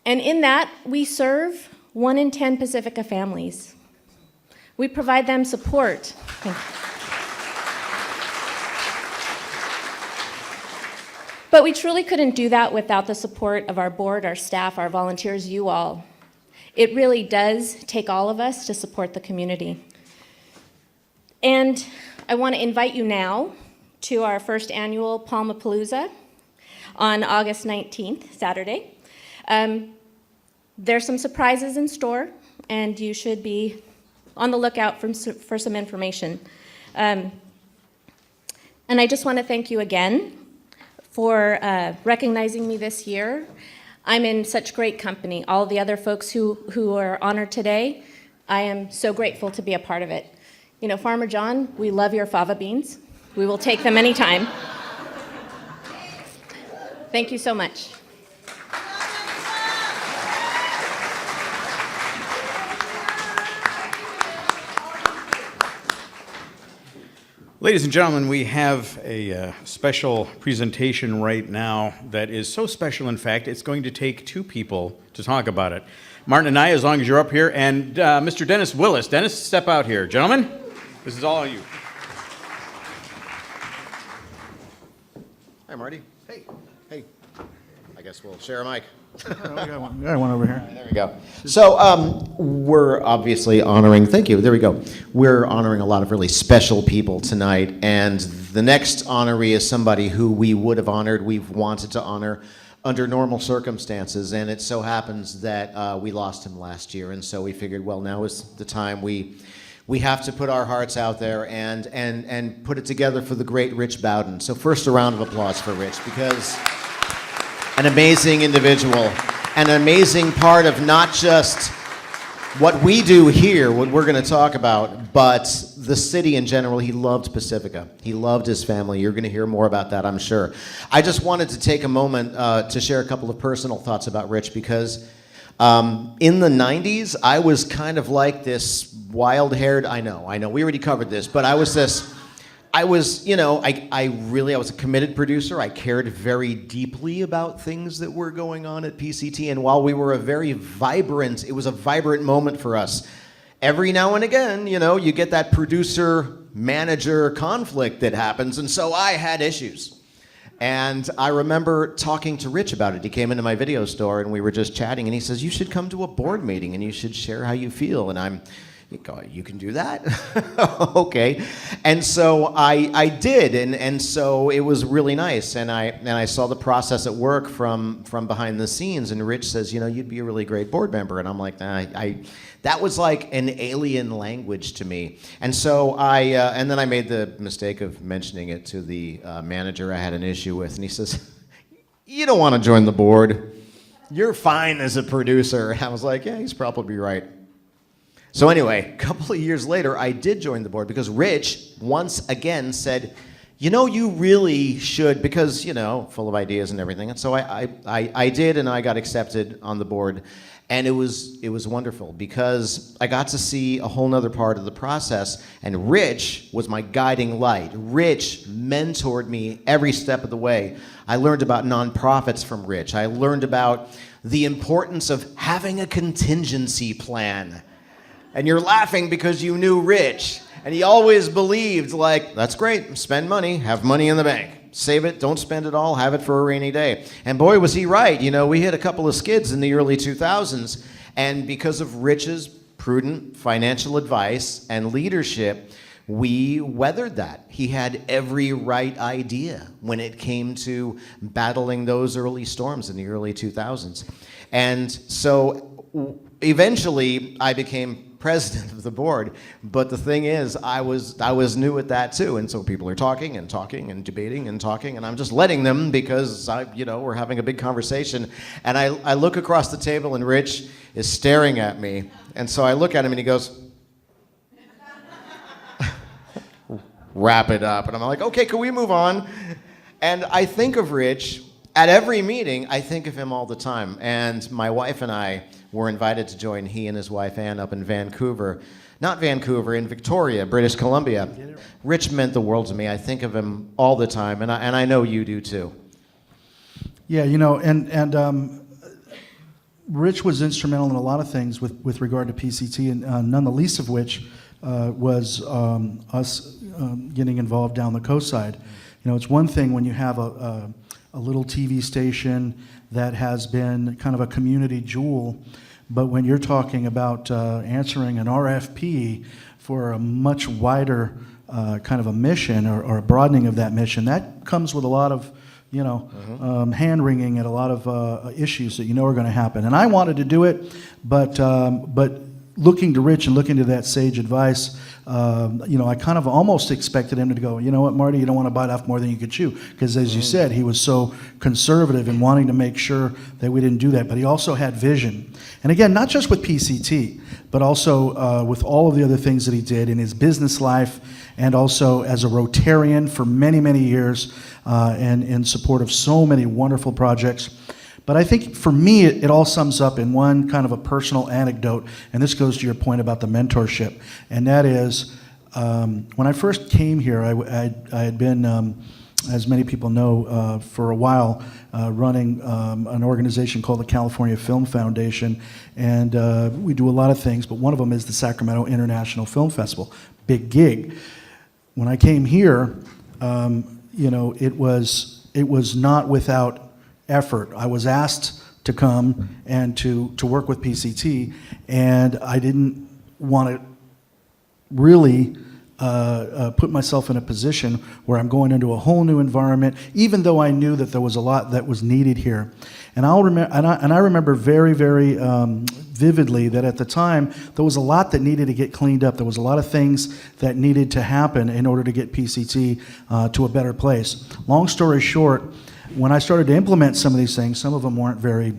and in that, we serve 1 in 10 Pacifica families. We provide them support. But we truly couldn't do that without the support of our board, our staff, our volunteers, you all. It really does take all of us to support the community. And I want to invite you now to our first annual Palmapalooza on August 19th, Saturday. There's some surprises in store, and you should be on the lookout for some information. And I just want to thank you again for recognizing me this year. I'm in such great company. All the other folks who are honored today, I am so grateful to be a part of it. You know, Farmer John, we love your fava beans. We will take them anytime. Thank you so much. Ladies and gentlemen, we have a special presentation right now that is so special, in fact, it's going to take 2 people to talk about it. Martin and I, as long as you're up here, and Mr. Dennis Willis. Dennis, step out here. Gentlemen, this is all you. Hi, Marty. Hey. Hey. I guess we'll share a mic. We got one over here. There we go. So we're obviously honoring, thank you, there we go. We're honoring a lot of really special people tonight, and the next honoree is somebody who we would have honored, we've wanted to honor under normal circumstances, and it so happens that we lost him last year, and so we figured, well, now is the time we have to put our hearts out there and put it together for the great Rich Bowden. So first, a round of applause for Rich, because an amazing individual, an amazing part of not just what we do here, what we're going to talk about, but the city in general. He loved Pacifica. He loved his family. You're going to hear more about that, I'm sure. I just wanted to take a moment to share a couple of personal thoughts about Rich, because in the 90s, I was kind of like this wild-haired, I know, we already covered this, but I was I was a committed producer. I cared very deeply about things that were going on at PCT, and while we were it was a vibrant moment for us. Every now and again, you get that producer-manager conflict that happens, and so I had issues. And I remember talking to Rich about it. He came into my video store, and we were just chatting, and he says, you should come to a board meeting, and you should share how you feel. And you can do that? Okay. And so I did, and so it was really nice. And I saw the process at work from behind the scenes, and Rich says, you'd be a really great board member. And I'm like, that was like an alien language to me. And so and then I made the mistake of mentioning it to the manager I had an issue with, and he says, you don't want to join the board. You're fine as a producer. And I was like, yeah, he's probably right. So anyway, a couple of years later, I did join the board because Rich once again said, you know, you really should, because, you know, full of ideas and everything. And so I did, and I got accepted on the board. And it was wonderful because I got to see a whole nother part of the process, and Rich was my guiding light. Rich mentored me every step of the way. I learned about nonprofits from Rich. I learned about the importance of having a contingency plan. And you're laughing because you knew Rich, and he always believed, like, that's great, spend money, have money in the bank. Save it, don't spend it all, have it for a rainy day. And boy, was he right. You know, we hit a couple of skids in the early 2000s, and because of Rich's prudent financial advice and leadership, we weathered that. He had every right idea when it came to battling those early storms in the early 2000s. And so eventually I became president of the board, but the thing is, I was new at that too, and so people are talking and debating and talking, and I'm just letting them because we're having a big conversation, and I look across the table and Rich is staring at me, and so I look at him and he goes, wrap it up, and I'm like, okay, can we move on? And I think of Rich at every meeting. I think of him all the time, and my wife and I were invited to join he and his wife Ann up in Vancouver. Not Vancouver, in Victoria, British Columbia. Rich meant the world to me. I think of him all the time, and I know you do too. Yeah, you know, and Rich was instrumental in a lot of things with regard to PCT, and none the least of which was us getting involved down the coast side. You know, it's one thing when you have a little TV station that has been kind of a community jewel, but when you're talking about answering an RFP for a much wider kind of a mission or a broadening of that mission, that comes with a lot of, hand-wringing and a lot of issues that you know are going to happen. And I wanted to do it, but looking to Rich and looking to that sage advice, I kind of almost expected him to go, you know what, Marty, you don't want to bite off more than you could chew. Because as you said, he was so conservative in wanting to make sure that we didn't do that. But he also had vision. And again, not just with PCT, but also with all of the other things that he did in his business life, and also as a Rotarian for many, many years, and in support of so many wonderful projects. But I think for me, it all sums up in one kind of a personal anecdote, and this goes to your point about the mentorship, and that is, when I first came here, I had been, as many people know, for a while, running an organization called the California Film Foundation, and we do a lot of things, but one of them is the Sacramento International Film Festival, big gig. When I came here, it was not without effort. I was asked to come and to work with PCT, and I didn't want to really put myself in a position where I'm going into a whole new environment, even though I knew that there was a lot that was needed here. And I remember very, very vividly that at the time there was a lot that needed to get cleaned up. There was a lot of things that needed to happen in order to get PCT to a better place. Long story short, when I started to implement some of these things, some of them weren't very,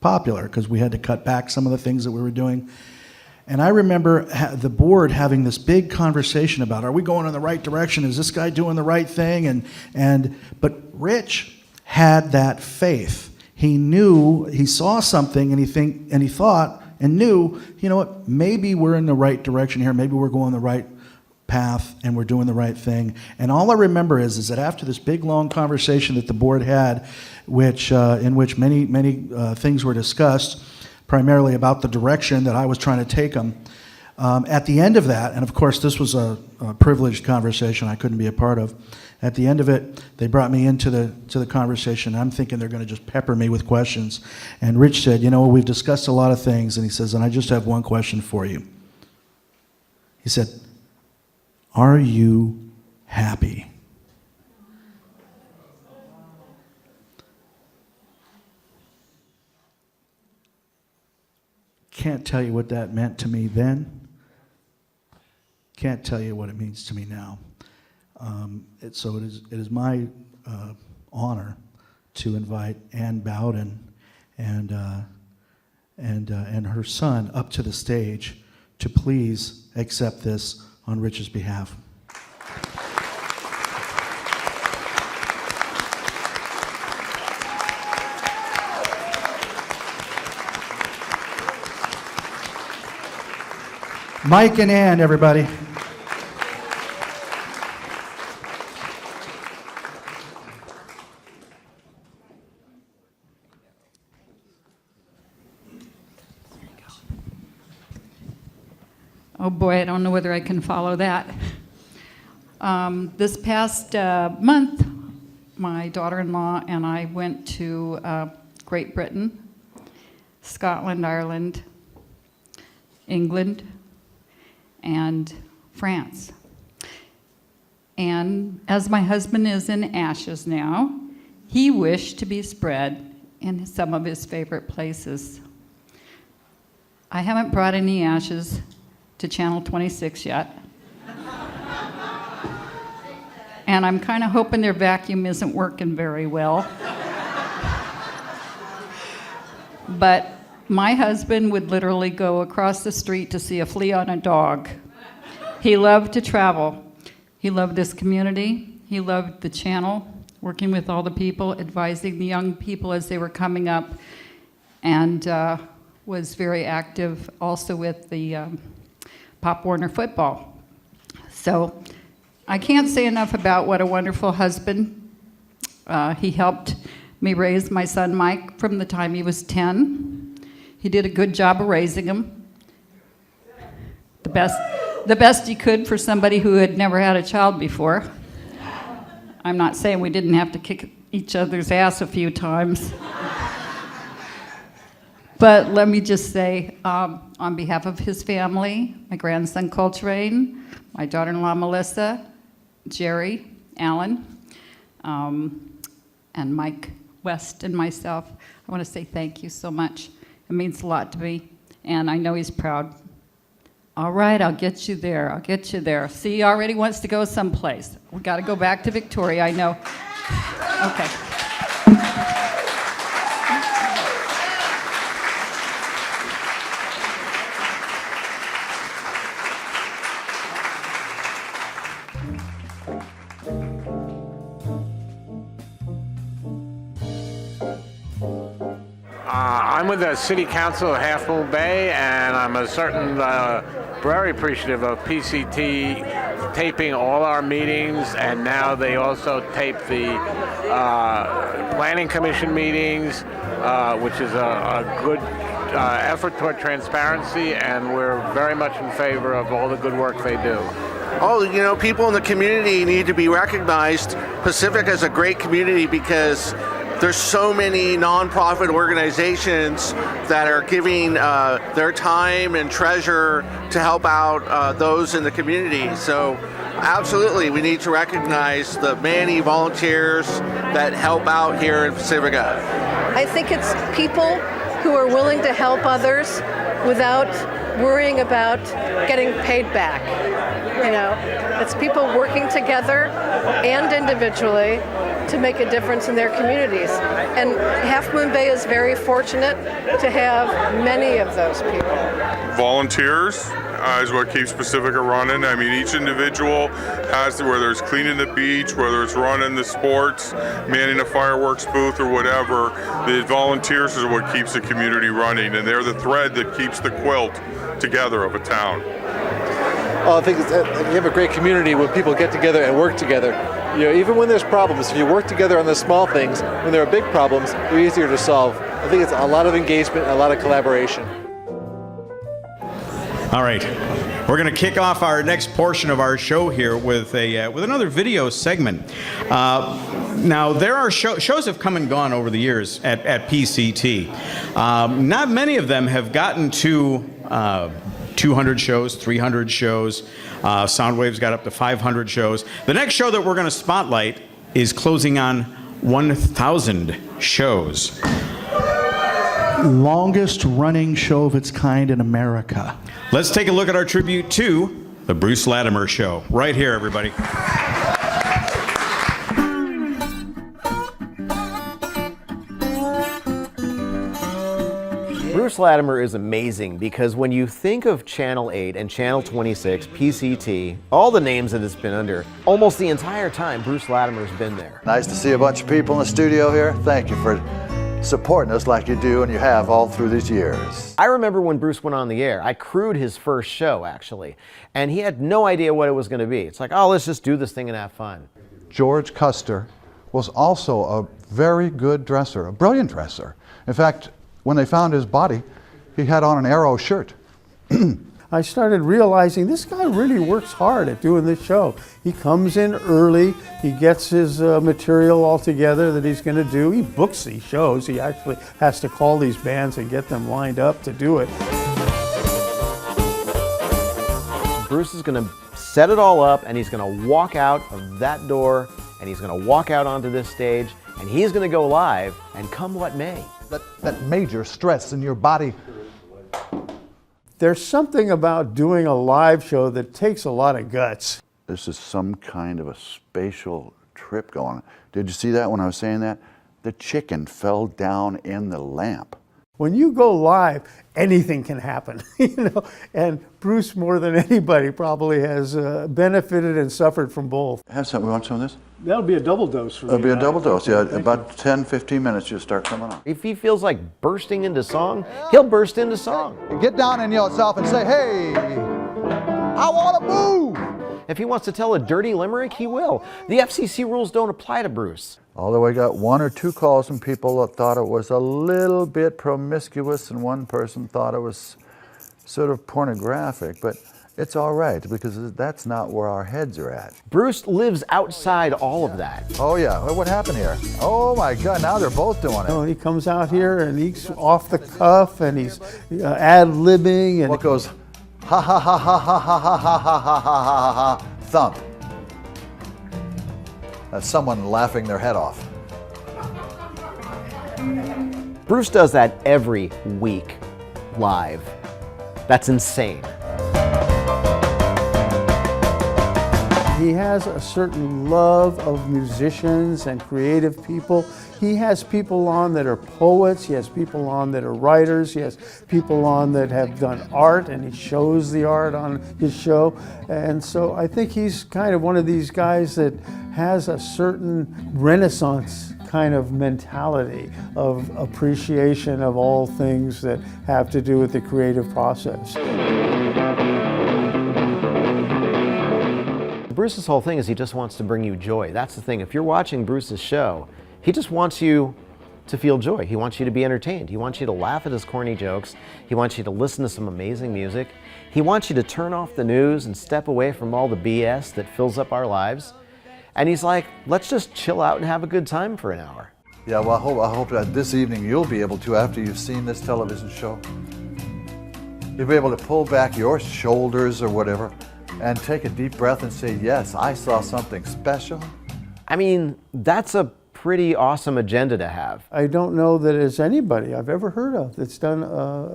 popular, because we had to cut back some of the things that we were doing. And I remember the board having this big conversation about, are we going in the right direction? Is this guy doing the right thing? But Rich had that faith. He knew, he saw something, and he thought and knew, you know what, maybe we're in the right direction here. Maybe we're going the right path and we're doing the right thing. And all I remember is that after this big long conversation that the board had, in which many things were discussed, primarily about the direction that I was trying to take them, at the end of that, and of course this was a privileged conversation I couldn't be a part of, at the end of it, they brought me into the conversation. I'm thinking they're going to just pepper me with questions. And Rich said, we've discussed a lot of things, and he says, and I just have one question for you. He said, are you happy? Can't tell you what that meant to me then. Can't tell you what it means to me now. So it is my honor to invite Ann Bowden and her son up to the stage to please accept this on Rich's behalf. Mike and Ann, everybody. Oh boy, I don't know whether I can follow that. This past month, my daughter-in-law and I went to Great Britain, Scotland, Ireland, England, and France. And as my husband is in ashes now, he wished to be spread in some of his favorite places. I haven't brought any ashes to Channel 26 yet. And I'm kind of hoping their vacuum isn't working very well. But my husband would literally go across the street to see a flea on a dog. He loved to travel. He loved this community. He loved the channel, working with all the people, advising the young people as they were coming up, and was very active also with the Pop Warner football. So I can't say enough about what a wonderful husband. He helped me raise my son Mike from the time he was 10. He did a good job of raising him. The best he could for somebody who had never had a child before. I'm not saying we didn't have to kick each other's ass a few times. But let me just say, on behalf of his family, my grandson Coltrane, my daughter-in-law Melissa, Jerry, Alan, and Mike West and myself, I want to say thank you so much. It means a lot to me, and I know he's proud. All right, I'll get you there. I'll get you there. See, he already wants to go someplace. We got to go back to Victoria, I know. Okay. I'm with the City Council of Half Moon Bay, and I'm very appreciative of PCT taping all our meetings, and now they also tape the Planning Commission meetings, which is a good effort toward transparency, and we're very much in favor of all the good work they do. Oh, you know, people in the community need to be recognized. Pacific is a great community because there's so many nonprofit organizations that are giving their time and treasure to help out those in the community. So absolutely, we need to recognize the many volunteers that help out here in Pacifica. I think it's people who are willing to help others without worrying about getting paid back. You know, it's people working together and individually to make a difference in their communities. And Half Moon Bay is very fortunate to have many of those people. Volunteers is what keeps Pacifica running. I mean, each individual has, whether it's cleaning the beach, whether it's running the sports, manning a fireworks booth or whatever, the volunteers is what keeps the community running, and they're the thread that keeps the quilt together of a town. Well, I think you have a great community when people get together and work together. You know, even when there's problems, if you work together on the small things, when there are big problems, they're easier to solve. I think it's a lot of engagement and a lot of collaboration. All right, we're going to kick off our next portion of our show here with another video segment. Now, there are shows have come and gone over the years at PCT. Not many of them have gotten to 200 shows, 300 shows. Soundwave's got up to 500 shows. The next show that we're going to spotlight is closing on 1,000 shows. Longest running show of its kind in America. Let's take a look at our tribute to the Bruce Latimer Show. Right here, everybody. Bruce Latimer is amazing because when you think of Channel 8 and Channel 26, PCT, all the names that it's been under, almost the entire time Bruce Latimer's been there. Nice to see a bunch of people in the studio here. Thank you for supporting us like you do and you have all through these years. I remember when Bruce went on the air, I crewed his first show actually, and he had no idea what it was going to be. It's like, oh, let's just do this thing and have fun. George Custer was also a very good dresser, a brilliant dresser. In fact, when they found his body, he had on an Arrow shirt. I started realizing this guy really works hard at doing this show. He comes in early, he gets his material all together that he's going to do. He books these shows. He actually has to call these bands and get them lined up to do it. Bruce is going to set it all up and he's going to walk out of that door and he's going to walk out onto this stage and he's going to go live and come what may. That major stress in your body. There's something about doing a live show that takes a lot of guts. This is some kind of a spatial trip going on. Did you see that when I was saying that? The chicken fell down in the lamp. When you go live, anything can happen, and Bruce, more than anybody, probably has benefited and suffered from both. Have some, we want some of this? That'll be a double dose for me. It'll be a double dose, yeah. About 10, 15 minutes you'll start coming on. If he feels like bursting into song, he'll burst into song. Get down in yourself and say, hey, I want to move. If he wants to tell a dirty limerick, he will. The FCC rules don't apply to Bruce. Although I got 1 or 2 calls from people that thought it was a little bit promiscuous and one person thought it was sort of pornographic, but it's all right because that's not where our heads are at. Bruce lives outside all of that. Oh yeah, what happened here? Oh my God, now they're both doing it. Oh, he comes out here and he's off the cuff and he's ad-libbing and what goes ha ha ha ha ha ha ha ha ha ha ha ha thump. That's someone laughing their head off. Bruce does that every week live. That's insane. He has a certain love of musicians and creative people. He has people on that are poets, he has people on that are writers, he has people on that have done art, and he shows the art on his show. And so I think he's kind of one of these guys that has a certain Renaissance kind of mentality of appreciation of all things that have to do with the creative process. Bruce's whole thing is he just wants to bring you joy. That's the thing. If you're watching Bruce's show, he just wants you to feel joy. He wants you to be entertained. He wants you to laugh at his corny jokes. He wants you to listen to some amazing music. He wants you to turn off the news and step away from all the BS that fills up our lives. And he's like, let's just chill out and have a good time for an hour. Yeah, well, I hope that this evening you'll be able to, after you've seen this television show, you'll be able to pull back your shoulders or whatever and take a deep breath and say, yes, I saw something special. I mean, that's a pretty awesome agenda to have. I don't know that there's anybody I've ever heard of that's done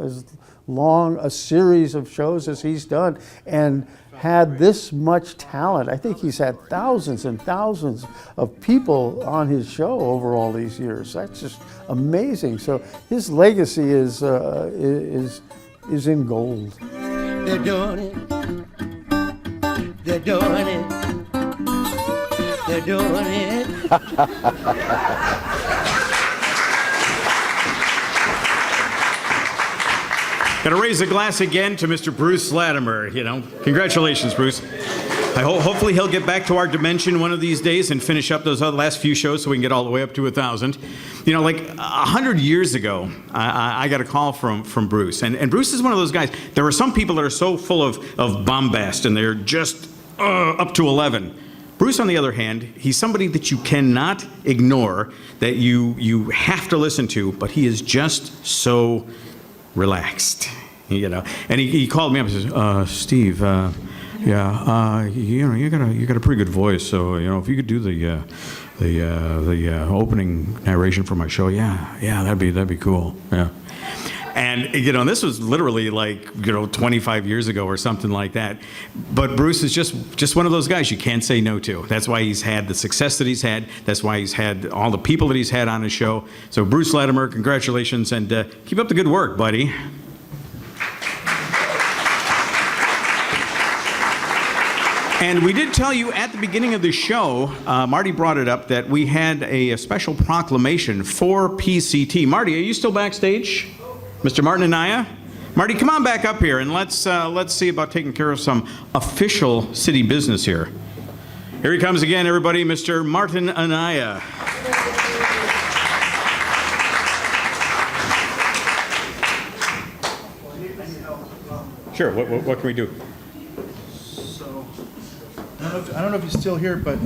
as long a series of shows as he's done and had this much talent. I think he's had thousands and thousands of people on his show over all these years. That's just amazing. So his legacy is in gold. They're doing it. They're doing it. They're doing it. Gotta raise a glass again to Mr. Bruce Latimer, Congratulations, Bruce. Hopefully he'll get back to our dimension one of these days and finish up those other last few shows so we can get all the way up to 1,000. Like 100 years ago, I got a call from Bruce. And Bruce is one of those guys. There are some people that are so full of bombast and they're just up to 11. Bruce, on the other hand, he's somebody that you cannot ignore, that you have to listen to, but he is just so relaxed, And he called me up and says, Steve, you got a pretty good voice, so if you could do the opening narration for my show, yeah, that'd be cool, yeah. And, you know, this was literally like, 25 years ago or something like that. But Bruce is just one of those guys you can't say no to. That's why he's had the success that he's had. That's why he's had all the people that he's had on his show. So Bruce Latimer, congratulations, and keep up the good work, buddy. And we did tell you at the beginning of the show, Marty brought it up, that we had a special proclamation for PCT. Marty, are you still backstage? Mr. Martin Anaya? Marty, come on back up here and let's see about taking care of some official city business here. Here he comes again, everybody, Mr. Martin Anaya. Sure, what can we do? I don't know if he's still here, but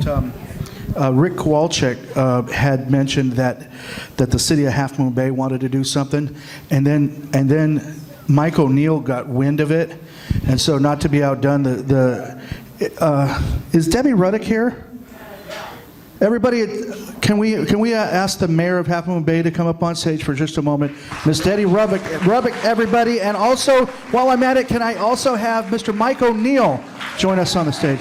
Rick Kowalczyk had mentioned that the city of Half Moon Bay wanted to do something, and then Mike O'Neill got wind of it, and so not to be outdone, is Debbie Ruddock here? Everybody, can we ask the mayor of Half Moon Bay to come up on stage for just a moment? Miss Debbie Ruddock, everybody, and also while I'm at it, can I also have Mr. Mike O'Neill join us on the stage?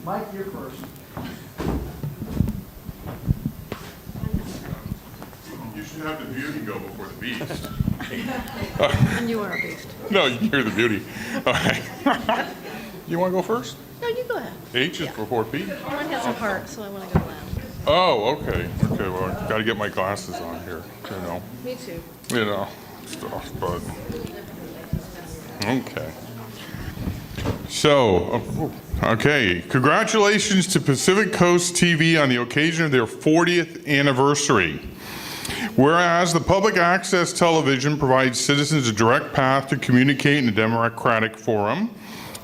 Mike, you're first. You should have the beauty go before the beast. And you are a beast. No, you're the beauty. All right. You want to go first? No, you go ahead. H is before P? Mine has a heart, so I want to go last. Oh, okay. Okay, well, I got to get my glasses on here, Me too. Stuff, but... Okay. So, okay. Congratulations to Pacific Coast TV on the occasion of their 40th anniversary. Whereas the public access television provides citizens a direct path to communicate in a democratic forum,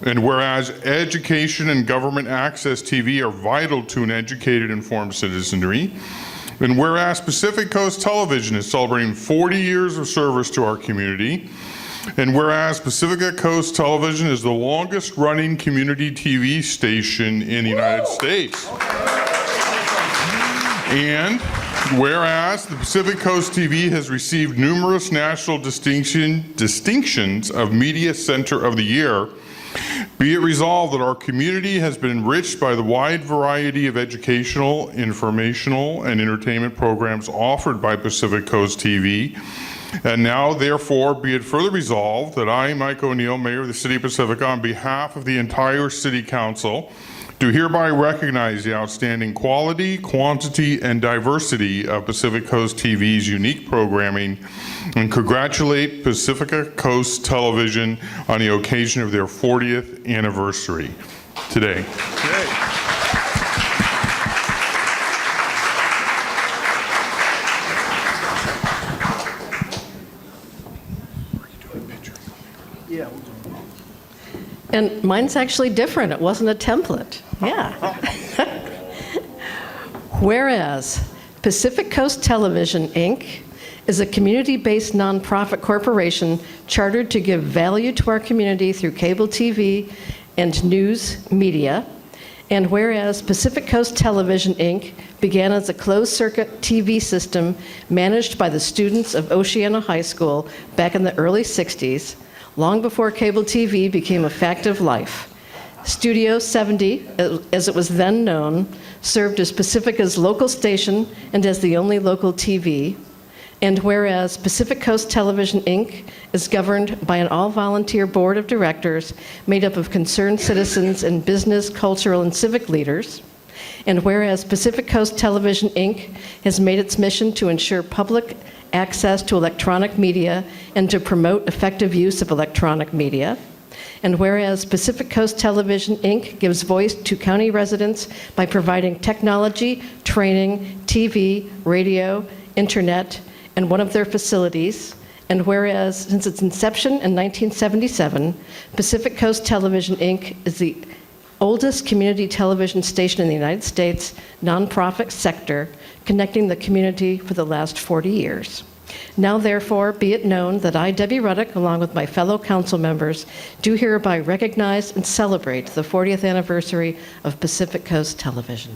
and whereas education and government access TV are vital to an educated, informed citizenry, and whereas Pacific Coast Television is celebrating 40 years of service to our community, and whereas Pacific Coast Television is the longest running community TV station in the United States. And whereas the Pacific Coast TV has received numerous national distinctions of Media Center of the Year, be it resolved that our community has been enriched by the wide variety of educational, informational, and entertainment programs offered by Pacific Coast TV. And now, therefore, be it further resolved that I, Mike O'Neill, Mayor of the City of Pacifica, on behalf of the entire City Council, do hereby recognize the outstanding quality, quantity, and diversity of Pacific Coast TV's unique programming and congratulate Pacifica Coast Television on the occasion of their 40th anniversary today. Yeah. And mine's actually different. It wasn't a template. Yeah. Whereas Pacific Coast Television, Inc. is a community-based nonprofit corporation chartered to give value to our community through cable TV and news media. And whereas Pacific Coast Television, Inc. began as a closed-circuit TV system managed by the students of Oceana High School back in the early 60s, long before cable TV became a fact of life. Studio 70, as it was then known, served as Pacifica's local station and as the only local TV. And whereas Pacific Coast Television, Inc. is governed by an all-volunteer board of directors made up of concerned citizens and business, cultural, and civic leaders. And whereas Pacific Coast Television, Inc. has made its mission to ensure public access to electronic media and to promote effective use of electronic media. And whereas Pacific Coast Television, Inc. gives voice to county residents by providing technology, training, TV, radio, internet, and one of their facilities. And whereas since its inception in 1977, Pacific Coast Television, Inc. is the oldest community television station in the United States, nonprofit sector, connecting the community for the last 40 years. Now, therefore, be it known that I, Debbie Ruddock, along with my fellow council members, do hereby recognize and celebrate the 40th anniversary of Pacific Coast Television.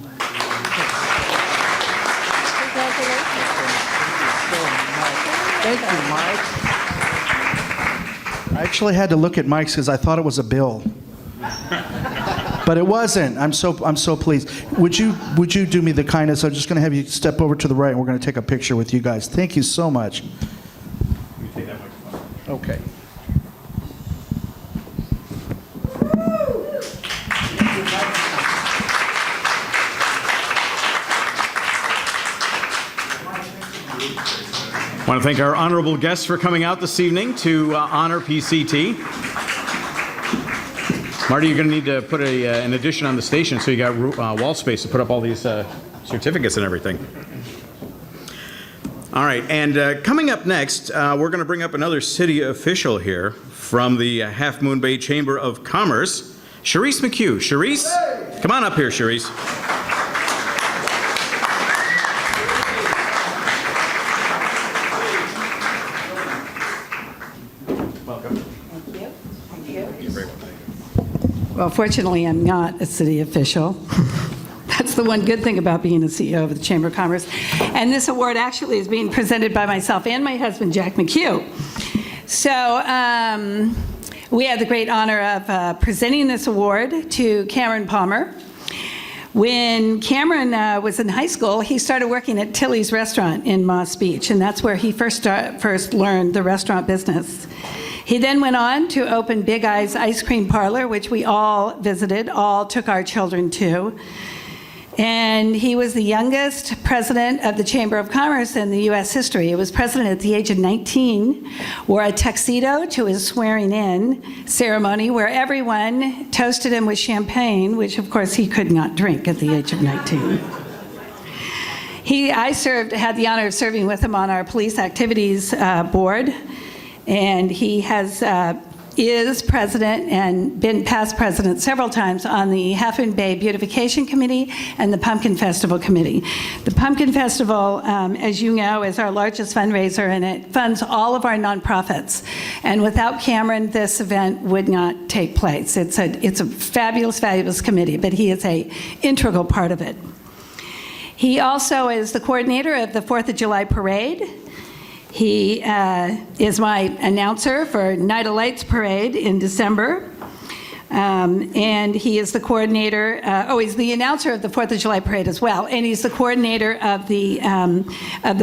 Thank you, Mike. I actually had to look at Mike's because I thought it was a bill. But it wasn't. I'm so pleased. Would you do me the kindness? I'm just going to have you step over to the right, and we're going to take a picture with you guys. Thank you so much. Let me take that microphone. Okay. I want to thank our honorable guests for coming out this evening to honor PCT. Marty, you're going to need to put an addition on the station so you got wall space to put up all these certificates and everything. All right, and coming up next, we're going to bring up another city official here from the Half Moon Bay Chamber of Commerce, Charisse McHugh. Charisse, come on up here, Charisse. Well, fortunately, I'm not a city official. That's the one good thing about being a CEO of the Chamber of Commerce. And this award actually is being presented by myself and my husband, Jack McHugh. So we had the great honor of presenting this award to Cameron Palmer. When Cameron was in high school, he started working at Tilly's Restaurant in Moss Beach, and that's where he first learned the restaurant business. He then went on to open Big Eyes Ice Cream Parlor, which we all visited, all took our children to. And he was the youngest president of the Chamber of Commerce in the U.S. history. He was president at the age of 19, wore a tuxedo to his swearing-in ceremony where everyone toasted him with champagne, which of course he could not drink at the age of 19. I had the honor of serving with him on our police activities board. And he is president and been past president several times on the Half Moon Bay Beautification Committee and the Pumpkin Festival Committee. The Pumpkin Festival, as you know, is our largest fundraiser, and it funds all of our nonprofits. And without Cameron, this event would not take place. It's a fabulous, fabulous committee, but he is an integral part of it. He also is the coordinator of the 4th of July Parade. He is my announcer for Night of Lights Parade in December. And he is the coordinator, he's the announcer of the 4th of July Parade as well. And he's the coordinator of the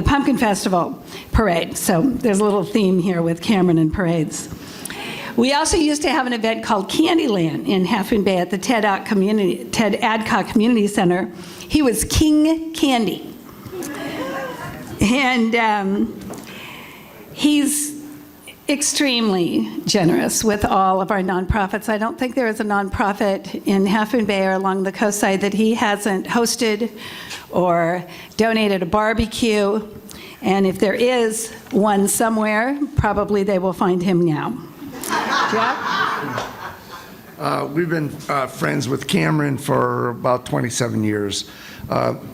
Pumpkin Festival Parade. So there's a little theme here with Cameron and parades. We also used to have an event called Candyland in Half Moon Bay at the Ted Adcock Community Center. He was King Candy. And he's extremely generous with all of our nonprofits. I don't think there is a nonprofit in Half Moon Bay or along the coast side that he hasn't hosted or donated a barbecue. And if there is one somewhere, probably they will find him now. Jack? We've been friends with Cameron for about 27 years,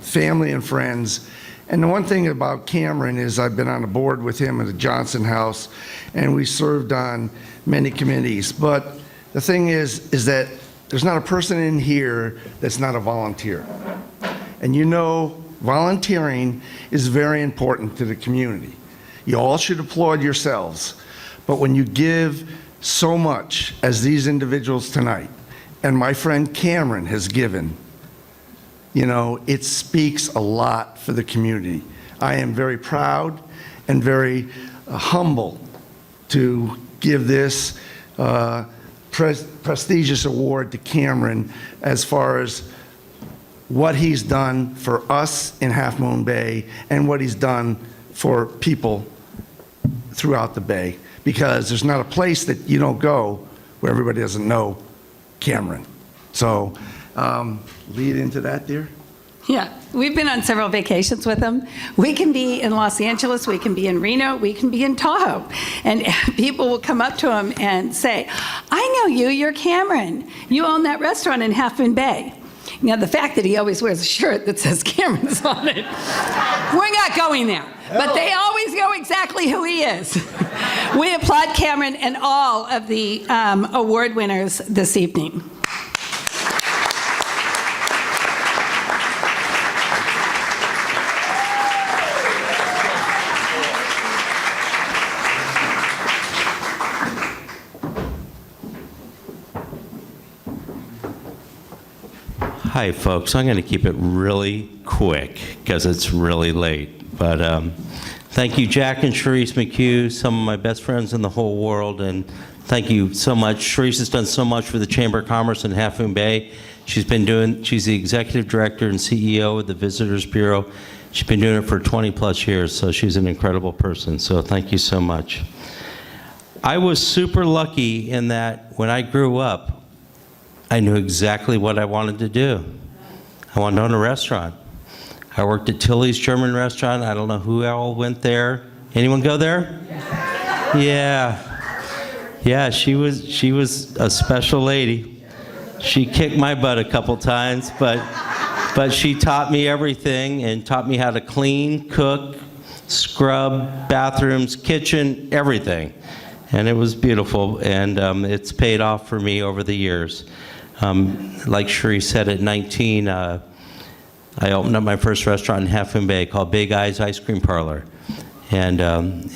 family and friends. And the one thing about Cameron is I've been on a board with him at the Johnson House, and we served on many committees. But the thing is that there's not a person in here that's not a volunteer. And you know, volunteering is very important to the community. You all should applaud yourselves. But when you give so much as these individuals tonight, and my friend Cameron has given, you know, it speaks a lot for the community. I am very proud and very humble to give this prestigious award to Cameron as far as what he's done for us in Half Moon Bay and what he's done for people throughout the Bay. Because there's not a place that you don't go where everybody doesn't know Cameron. So lead into that, dear. Yeah, we've been on several vacations with him. We can be in Los Angeles, we can be in Reno, we can be in Tahoe. And people will come up to him and say, I know you, you're Cameron. You own that restaurant in Half Moon Bay. Now, the fact that he always wears a shirt that says Cameron's on it, we're not going there. but they always know exactly who he is. We applaud Cameron and all of the award winners this evening. Hi, folks. I'm going to keep it really quick because it's really late. But thank you, Jack and Sharice McHugh, some of my best friends in the whole world. And thank you so much. Sharice has done so much for the Chamber of Commerce in Half Moon Bay. She's the executive director and CEO of the Visitors Bureau. She's been doing it for 20 plus years, so she's an incredible person. So thank you so much. I was super lucky in that when I grew up, I knew exactly what I wanted to do. I wanted to own a restaurant. I worked at Tilly's German restaurant. I don't know who all went there. Anyone go there? Yeah, she was a special lady. She kicked my butt a couple times, but she taught me everything and taught me how to clean, cook, scrub, bathrooms, kitchen, everything. And it was beautiful, and it's paid off for me over the years. Like Cherie said, at 19, I opened up my first restaurant in Half Moon Bay called Big Eyes Ice Cream Parlor. And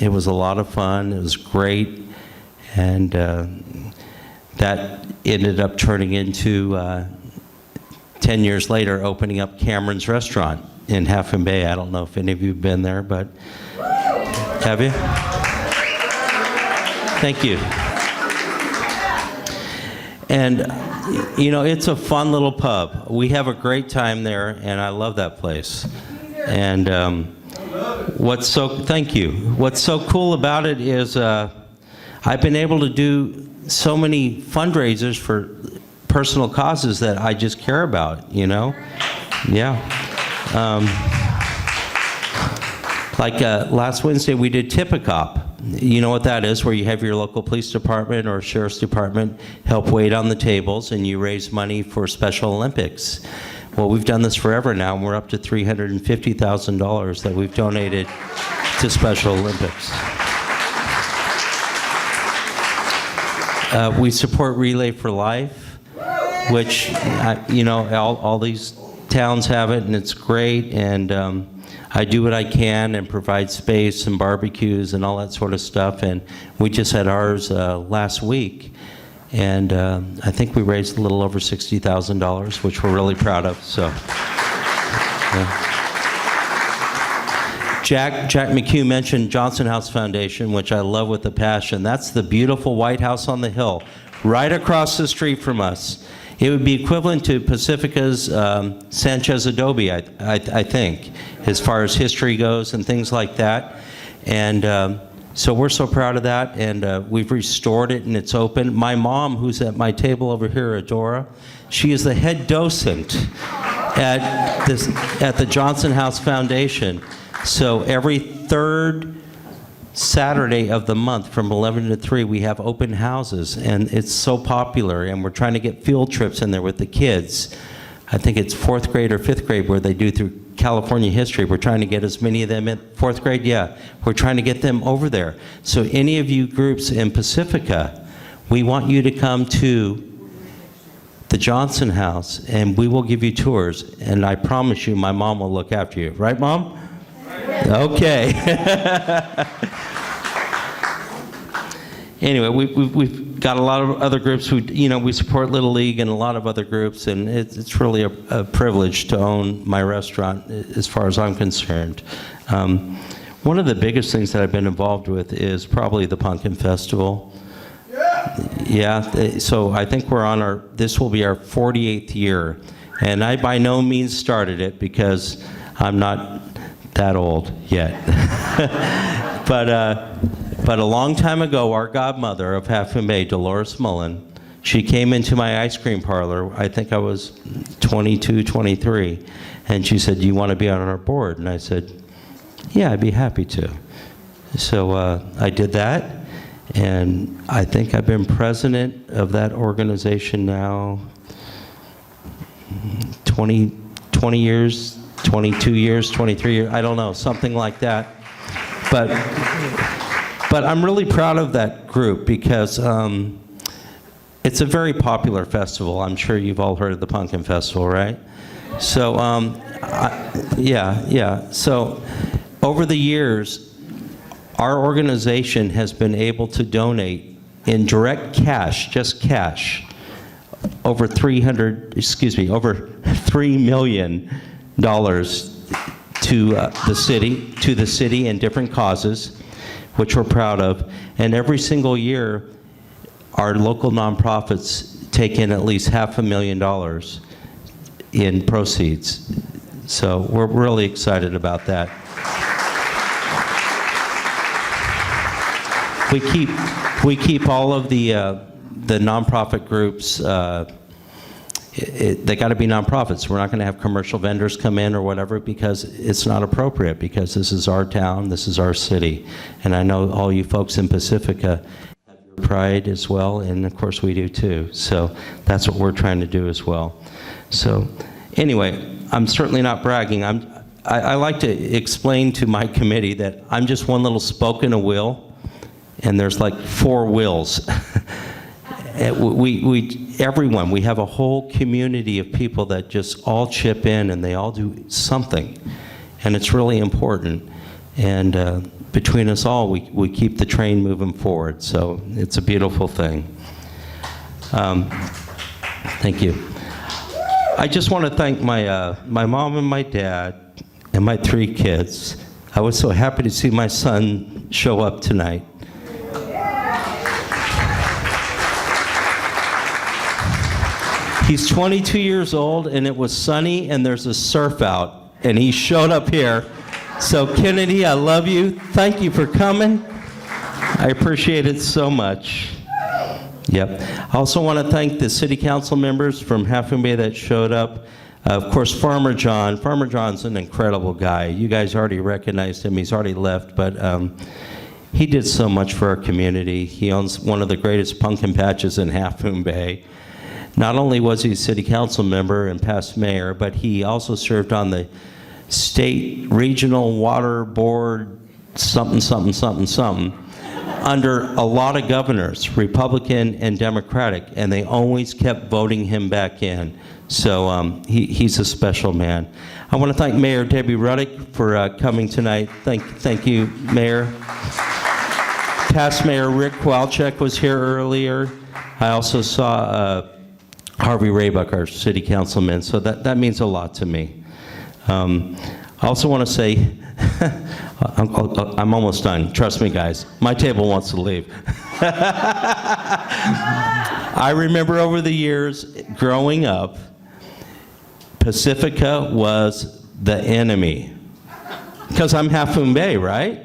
it was a lot of fun. It was great. And that ended up turning into, 10 years later, opening up Cameron's Restaurant in Half Moon Bay. I don't know if any of you have been there, but have you? Thank you. And you know, it's a fun little pub. We have a great time there, and I love that place. And thank you. What's so cool about it is I've been able to do so many fundraisers for personal causes that I just care about, you know? Yeah. Like last Wednesday, we did Tip-A-Cop. You know what that is, where you have your local police department or sheriff's department help wait on the tables and you raise money for Special Olympics. Well, we've done this forever now, and we're up to $350,000 that we've donated to Special Olympics. We support Relay for Life, which, you know, all these towns have it, and it's great. And I do what I can and provide space and barbecues and all that sort of stuff. And we just had ours last week. And I think we raised a little over $60,000, which we're really proud of. So, yeah. Jack McHugh mentioned Johnson House Foundation, which I love with a passion. That's the beautiful White House on the Hill, right across the street from us. It would be equivalent to Pacifica's Sanchez Adobe, I think, as far as history goes and things like that. And so we're so proud of that, and we've restored it, and it's open. My mom, who's at my table over here, Adora, she is the head docent at the Johnson House Foundation. So every third Saturday of the month from 11 to 3, we have open houses, and it's so popular, and we're trying to get field trips in there with the kids. I think it's 4th grade or 5th grade where they do through California history. We're trying to get as many of them in 4th grade, yeah. We're trying to get them over there. So any of you groups in Pacifica, we want you to come to the Johnson House, and we will give you tours, and I promise you my mom will look after you. Right, Mom? Okay. Anyway, we've got a lot of other groups who, you know, we support Little League and a lot of other groups, and it's really a privilege to own my restaurant as far as I'm concerned. One of the biggest things that I've been involved with is probably the Pumpkin Festival. Yeah, so I think this will be our 48th year, and I by no means started it because I'm not that old yet. But a long time ago, our godmother of Half Moon Bay, Dolores Mullen, she came into my ice cream parlor. I think I was 22, 23. And she said, "Do you want to be on our board?" And I said, "Yeah, I'd be happy to." So I did that. And I think I've been president of that organization now 20 years, 22 years, 23 years, I don't know, something like that. But I'm really proud of that group because it's a very popular festival. I'm sure you've all heard of the Pumpkin Festival, right? So, yeah. So, over the years, our organization has been able to donate in direct cash, just cash, over $3 million to the city and different causes, which we're proud of. And every single year, our local nonprofits take in at least $500,000 in proceeds. So we're really excited about that. We keep all of the nonprofit groups. They got to be nonprofits. We're not going to have commercial vendors come in or whatever because it's not appropriate, because this is our town, this is our city. And I know all you folks in Pacifica have your pride as well, and of course we do too. So that's what we're trying to do as well. So anyway, I'm certainly not bragging. I like to explain to my committee that I'm just one little spoke in a wheel, and there's like 4 wheels. Everyone, we have a whole community of people that just all chip in and they all do something. And it's really important. And between us all, we keep the train moving forward. So it's a beautiful thing. Thank you. I just want to thank my mom and my dad and my 3 kids. I was so happy to see my son show up tonight. He's 22 years old, and it was sunny, and there's a surf out, and he showed up here. So Kennedy, I love you. Thank you for coming. I appreciate it so much. Yep. I also want to thank the city council members from Half Moon Bay that showed up. Of course, Farmer John. Farmer John's an incredible guy. You guys already recognized him. He's already left, but he did so much for our community. He owns one of the greatest pumpkin patches in Half Moon Bay. Not only was he a city council member and past mayor, but he also served on the state regional water board something under a lot of governors, Republican and Democratic, and they always kept voting him back in. So he's a special man. I want to thank Mayor Debbie Ruddick for coming tonight. Thank you, Mayor. Past Mayor Rick Walchek was here earlier. I also saw Harvey Raybuck, our city councilman, so that means a lot to me. I also want to say, I'm almost done. Trust me, guys. My table wants to leave. I remember over the years growing up, Pacifica was the enemy. Because I'm Half Moon Bay, right?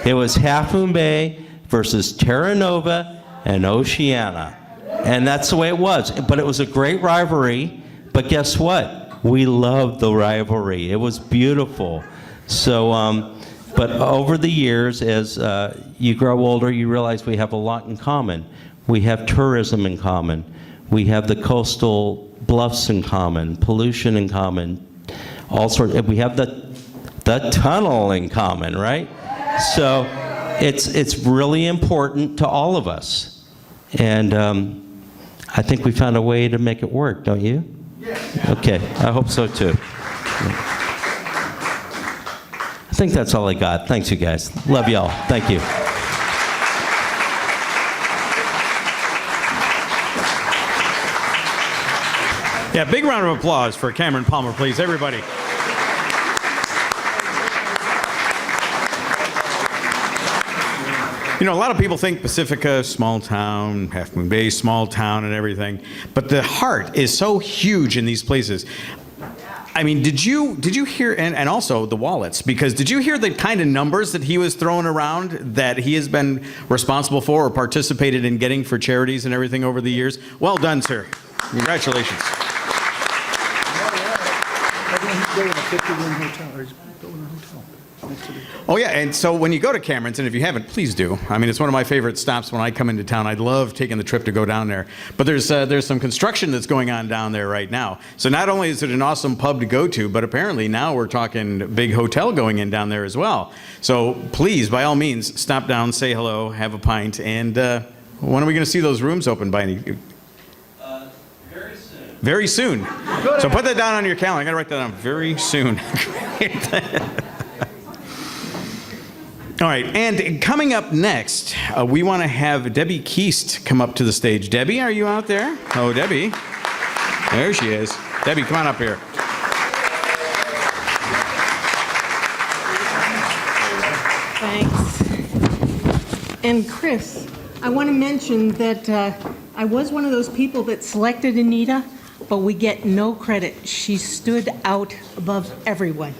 It was Half Moon Bay versus Terra Nova and Oceana. And that's the way it was. But it was a great rivalry. But guess what? We loved the rivalry. It was beautiful. So, but over the years, as you grow older, you realize we have a lot in common. We have tourism in common. We have the coastal bluffs in common, pollution in common, all sorts. We have the tunnel in common, right? So it's really important to all of us. And I think we found a way to make it work, don't you? Yes. Okay, I hope so too. I think that's all I got. Thanks, you guys. Love y'all. Thank you. Yeah, big round of applause for Cameron Palmer, please, everybody. You know, a lot of people think Pacifica, small town, Half Moon Bay, small town and everything, but the heart is so huge in these places. I mean, did you hear, and also the wallets, because did you hear the kind of numbers that he was throwing around that he has been responsible for or participated in getting for charities and everything over the years? Well done, sir. Congratulations. He's building a 50-room hotel, or he's building a hotel next to the Oh yeah, and so when you go to Cameron's, and if you haven't, please do. I mean, it's one of my favorite stops when I come into town. I'd love taking the trip to go down there. But there's some construction that's going on down there right now. So not only is it an awesome pub to go to, but apparently now we're talking big hotel going in down there as well. So please, by all means, stop down, say hello, have a pint, and when are we going to see those rooms open by any? Very soon. So put that down on your calendar. I got to write that down. Very soon. All right, and coming up next, we want to have Debbie Keast come up to the stage. Debbie, are you out there? Oh, Debbie. There she is. Debbie, come on up here. Thanks. And Chris, I want to mention that I was one of those people that selected Anita, but we get no credit. She stood out above everyone.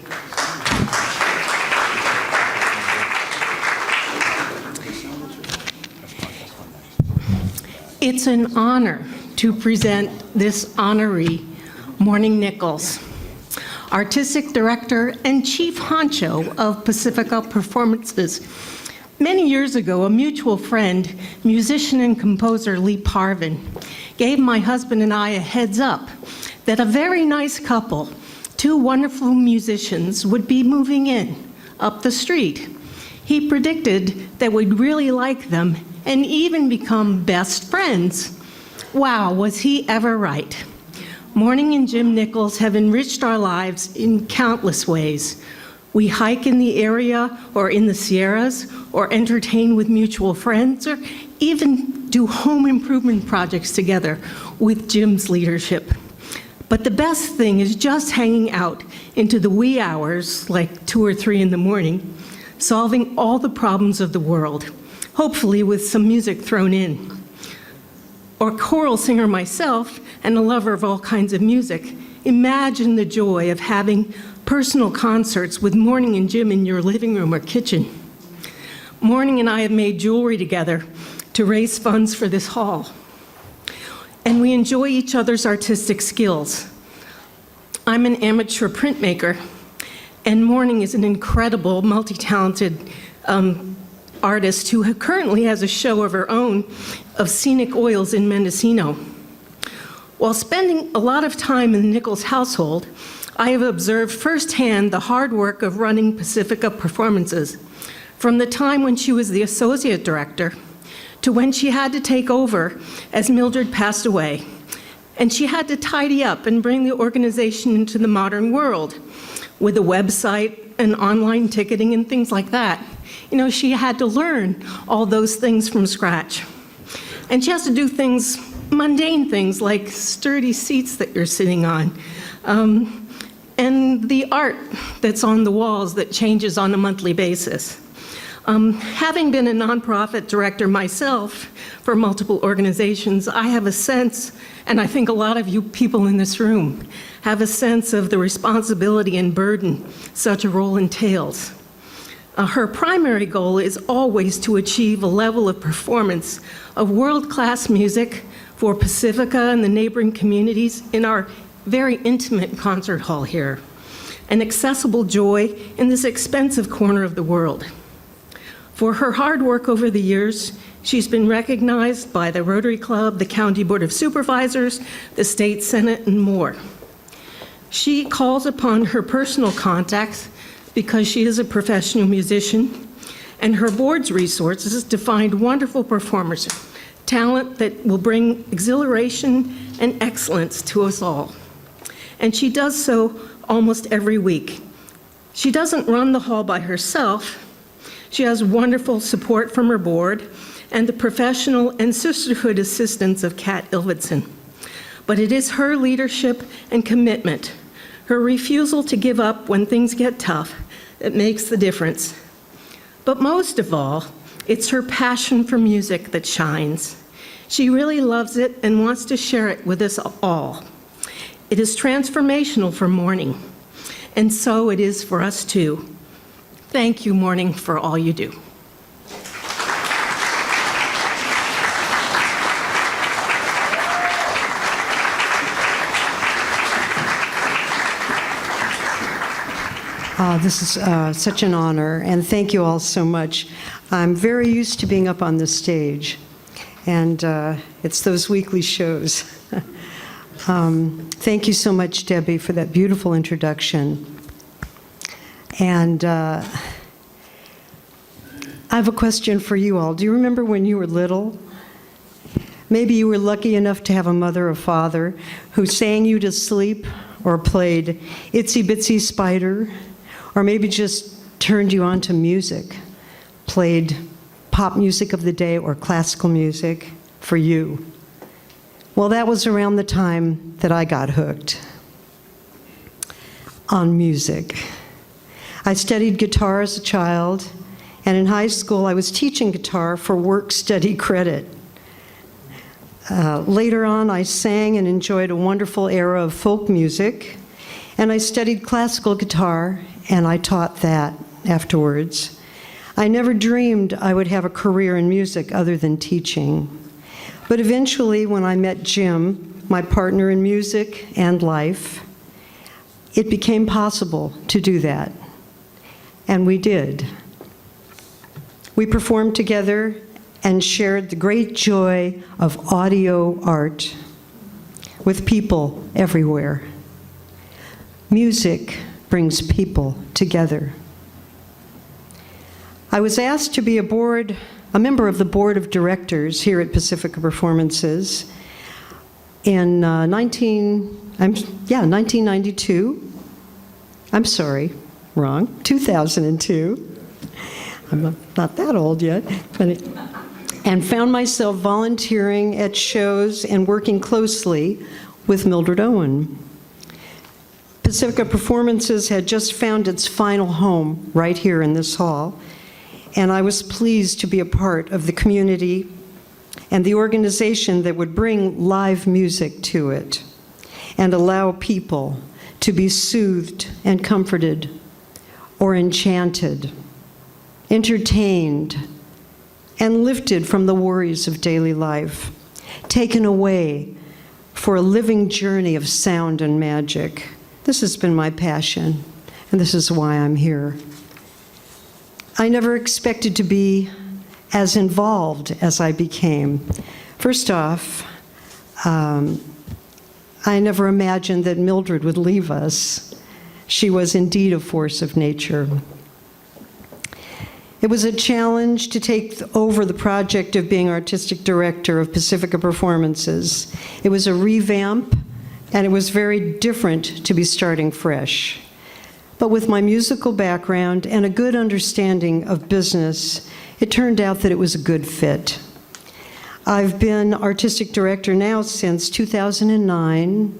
It's an honor to present this honoree, Morning Nichols, Artistic Director and Chief Honcho of Pacifica Performances. Many years ago, a mutual friend, musician and composer Lee Parvin, gave my husband and I a heads up that a very nice couple, two wonderful musicians, would be moving in up the street. He predicted that we'd really like them and even become best friends. Wow, was he ever right. Morning and Jim Nichols have enriched our lives in countless ways. We hike in the area or in the Sierras, or entertain with mutual friends, or even do home improvement projects together with Jim's leadership. But the best thing is just hanging out into the wee hours, like 2 or 3 in the morning, solving all the problems of the world, hopefully with some music thrown in. Or choral singer myself and a lover of all kinds of music, imagine the joy of having personal concerts with Morning and Jim in your living room or kitchen. Morning and I have made jewelry together to raise funds for this hall. And we enjoy each other's artistic skills. I'm an amateur printmaker, and Morning is an incredible, multi-talented artist who currently has a show of her own of scenic oils in Mendocino. While spending a lot of time in the Nichols household, I have observed firsthand the hard work of running Pacifica Performances, from the time when she was the associate director to when she had to take over as Mildred passed away. And she had to tidy up and bring the organization into the modern world with a website and online ticketing and things like that. You know, she had to learn all those things from scratch. And she has to do things, mundane things, like sturdy seats that you're sitting on, and the art that's on the walls that changes on a monthly basis. Having been a nonprofit director myself for multiple organizations, I have a sense, and I think a lot of you people in this room have a sense of the responsibility and burden such a role entails. Her primary goal is always to achieve a level of performance of world-class music for Pacifica and the neighboring communities in our very intimate concert hall here, an accessible joy in this expensive corner of the world. For her hard work over the years, she's been recognized by the Rotary Club, the County Board of Supervisors, the State Senate, and more. She calls upon her personal contacts because she is a professional musician, and her board's resources to find wonderful performers, talent that will bring exhilaration and excellence to us all. And she does so almost every week. She doesn't run the hall by herself. She has wonderful support from her board and the professional and sisterhood assistance of Kat Ilvidson. But it is her leadership and commitment, her refusal to give up when things get tough, that makes the difference. But most of all, it's her passion for music that shines. She really loves it and wants to share it with us all. It is transformational for Morning, and so it is for us too. Thank you, Morning, for all you do. This is such an honor, and thank you all so much. I'm very used to being up on the stage, and it's those weekly shows. Thank you so much, Debbie, for that beautiful introduction. And I have a question for you all. Do you remember when you were little? Maybe you were lucky enough to have a mother or father who sang you to sleep or played Itsy Bitsy Spider, or maybe just turned you on to music, played pop music of the day or classical music for you. Well, that was around the time that I got hooked on music. I studied guitar as a child, and in high school I was teaching guitar for work-study credit. Later on, I sang and enjoyed a wonderful era of folk music, and I studied classical guitar, and I taught that afterwards. I never dreamed I would have a career in music other than teaching. But eventually, when I met Jim, my partner in music and life, it became possible to do that. And we did. We performed together and shared the great joy of audio art with people everywhere. Music brings people together. I was asked to be a member of the board of directors here at Pacifica Performances in 1992. I'm sorry, wrong, 2002. I'm not that old yet. And found myself volunteering at shows and working closely with Mildred Owen. Pacifica Performances had just found its final home right here in this hall, and I was pleased to be a part of the community and the organization that would bring live music to it and allow people to be soothed and comforted or enchanted, entertained, and lifted from the worries of daily life, taken away for a living journey of sound and magic. This has been my passion, and this is why I'm here. I never expected to be as involved as I became. First off, I never imagined that Mildred would leave us. She was indeed a force of nature. It was a challenge to take over the project of being artistic director of Pacifica Performances. It was a revamp, and it was very different to be starting fresh. But with my musical background and a good understanding of business, it turned out that it was a good fit. I've been artistic director now since 2009,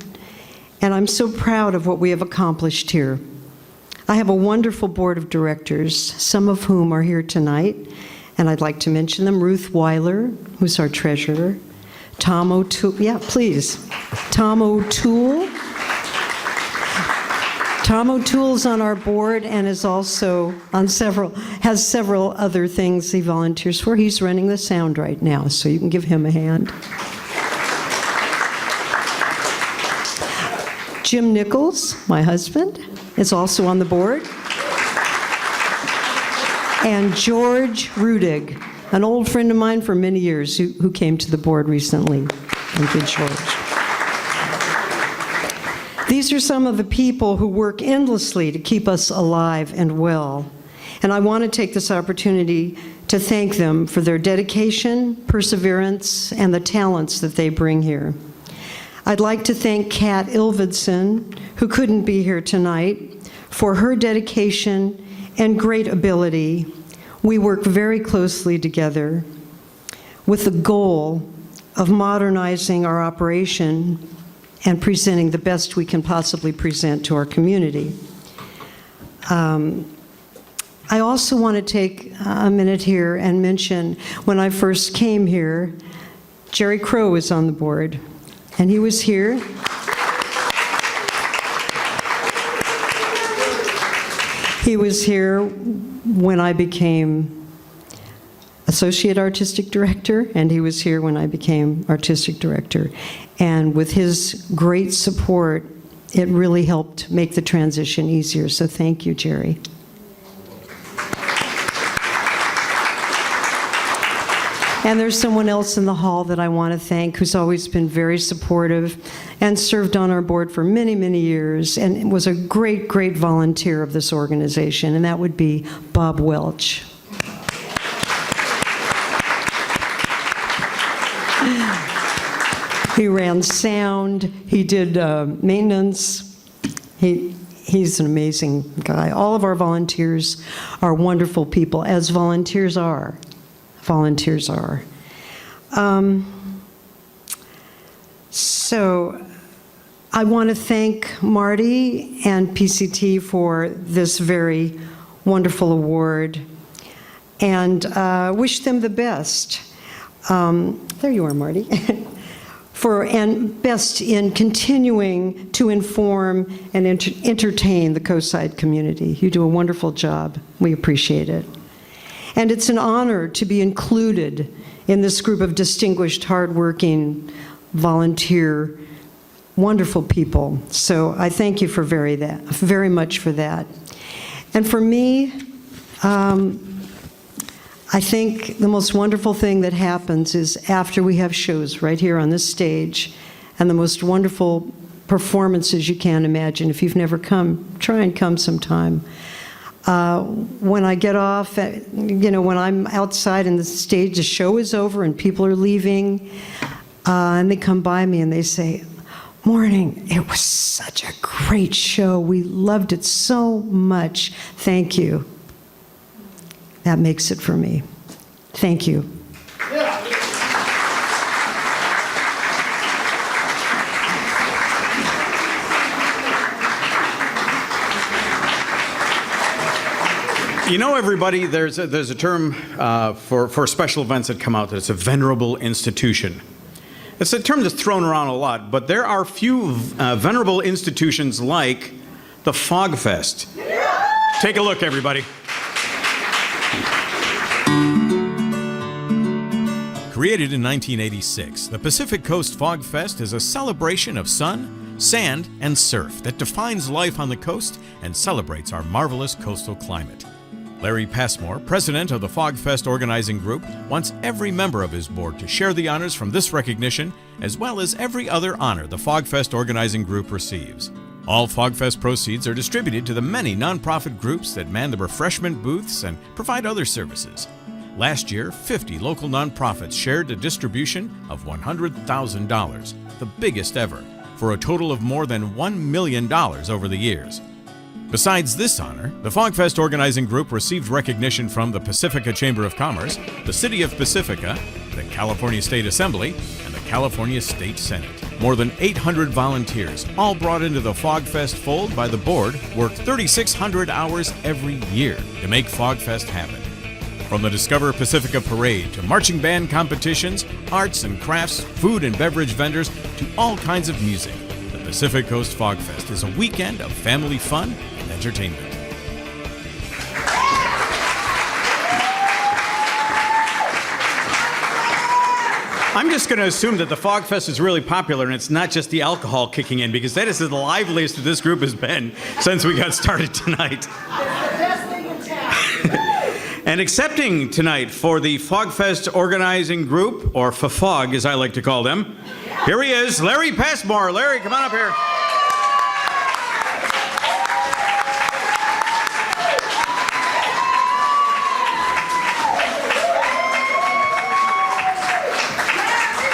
and I'm so proud of what we have accomplished here. I have a wonderful board of directors, some of whom are here tonight, and I'd like to mention them. Ruth Weiler, who's our treasurer. Tom O'Toole, yeah, please. Tom O'Toole. Tom O'Toole's on our board and is also on has several other things he volunteers for. He's running the sound right now, so you can give him a hand. Jim Nichols, my husband, is also on the board. And George Rudig, an old friend of mine for many years who came to the board recently. Thank you, George. These are some of the people who work endlessly to keep us alive and well. And I want to take this opportunity to thank them for their dedication, perseverance, and the talents that they bring here. I'd like to thank Kat Ilvidson, who couldn't be here tonight, for her dedication and great ability. We work very closely together with the goal of modernizing our operation and presenting the best we can possibly present to our community. I also want to take a minute here and mention when I first came here, Jerry Crow was on the board, and he was here. He was here when I became Associate Artistic Director, and he was here when I became Artistic Director. And with his great support, it really helped make the transition easier. So thank you, Jerry. And there's someone else in the hall that I want to thank who's always been very supportive and served on our board for many, many years and was a great, great volunteer of this organization, and that would be Bob Welch. He ran sound, he did maintenance, he's an amazing guy. All of our volunteers are wonderful people, as volunteers are. So I want to thank Marty and PCT for this very wonderful award and wish them the best. There you are, Marty. And best in continuing to inform and entertain the Coastside community. You do a wonderful job. We appreciate it. And it's an honor to be included in this group of distinguished, hardworking, volunteer, wonderful people. So I thank you for very much for that. And for me, I think the most wonderful thing that happens is after we have shows right here on this stage, and the most wonderful performances you can imagine. If you've never come, try and come sometime. When I get off, when I'm outside and the stage, the show is over and people are leaving, and they come by me and they say, "Morning, it was such a great show. We loved it so much. Thank you." That makes it for me. Thank you. You know, everybody, there's a term for special events that come out that's a venerable institution. It's a term that's thrown around a lot, but there are few venerable institutions like the Fog Fest. Take a look, everybody. Created in 1986, the Pacific Coast Fog Fest is a celebration of sun, sand, and surf that defines life on the coast and celebrates our marvelous coastal climate. Larry Passmore, president of the Fog Fest organizing group, wants every member of his board to share the honors from this recognition, as well as every other honor the Fog Fest organizing group receives. All Fog Fest proceeds are distributed to the many nonprofit groups that man the refreshment booths and provide other services. Last year, 50 local nonprofits shared a distribution of $100,000, the biggest ever, for a total of more than $1 million over the years. Besides this honor, the Fog Fest organizing group received recognition from the Pacifica Chamber of Commerce, the City of Pacifica, the California State Assembly, and the California State Senate. More than 800 volunteers, all brought into the Fog Fest fold by the board, work 3,600 hours every year to make Fog Fest happen. From the Discover Pacifica Parade to marching band competitions, arts and crafts, food and beverage vendors, to all kinds of music, the Pacific Coast Fog Fest is a weekend of family fun and entertainment. I'm just going to assume that the Fog Fest is really popular and it's not just the alcohol kicking in, because that is the liveliest this group has been since we got started tonight. And accepting tonight for the Fog Fest organizing group, or FFOG as I like to call them, here he is, Larry Passmore. Larry, come on up here.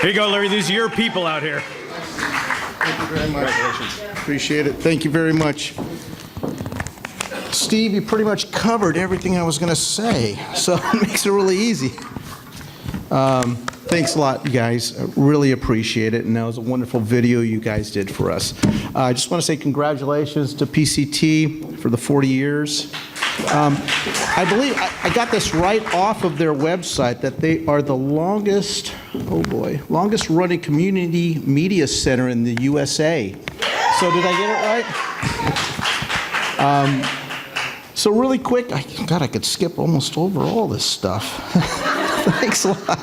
Here you go, Larry. These are your people out here. Thank you very much. Congratulations. Appreciate it. Thank you very much. Steve, you pretty much covered everything I was going to say, so it makes it really easy. Thanks a lot, you guys. I really appreciate it, and that was a wonderful video you guys did for us. I just want to say congratulations to PCT for the 40 years. I believe I got this right off of their website that they are the longest running community media center in the USA. So did I get it right? So really quick, I could skip almost over all this stuff. Thanks a lot.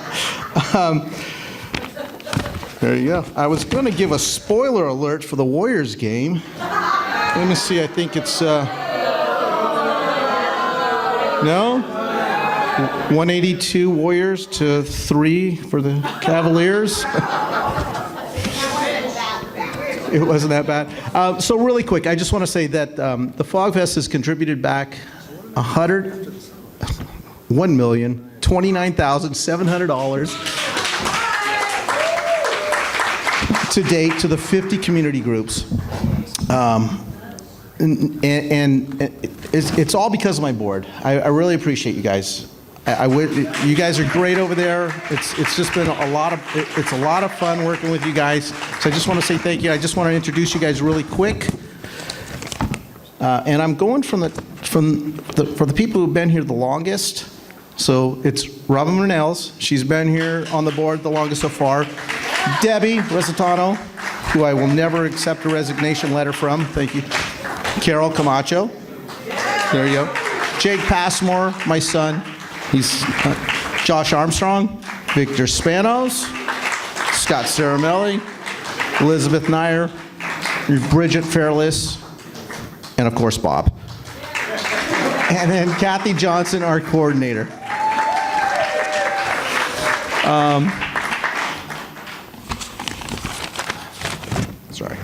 There you go. I was going to give a spoiler alert for the Warriors game. Let me see. I think it's no. 182 Warriors to 3 for the Cavaliers. It wasn't that bad. So really quick, I just want to say that the Fog Fest has contributed back $1,029,700 to date to the 50 community groups. And it's all because of my board. I really appreciate you guys. You guys are great over there. It's just been a lot of fun working with you guys. So I just want to say thank you. I just want to introduce you guys really quick. And I'm going for the people who've been here the longest. So it's Robin Murnells. She's been here on the board the longest so far. Debbie Resitano, who I will never accept a resignation letter from. Thank you. Carol Camacho. There you go. Jake Passmore, my son. He's Josh Armstrong, Victor Spanos, Scott Caramelli, Elizabeth Nyer, Bridget Fairless, and of course Bob. And then Kathy Johnson, our coordinator. Sorry.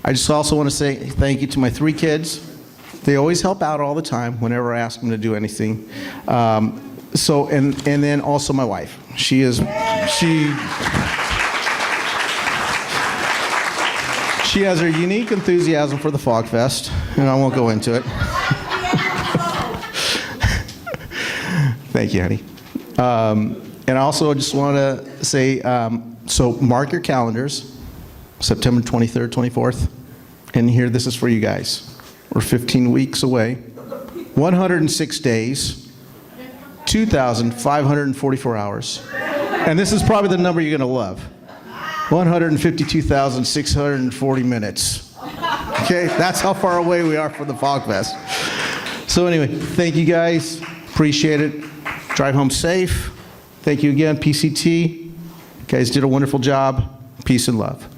I just also want to say thank you to my 3 kids. They always help out all the time whenever I ask them to do anything. And then also my wife. She has her unique enthusiasm for the Fog Fest, and I won't go into it. Thank you, honey. And I also just want to say, so mark your calendars, September 23rd, 24th, and here, this is for you guys. We're 15 weeks away, 106 days, 2,544 hours. And this is probably the number you're going to love. 152,640 minutes. Okay, that's how far away we are from the Fog Fest. So anyway, thank you guys. Appreciate it. Drive home safe. Thank you again, PCT. You guys did a wonderful job. Peace and love.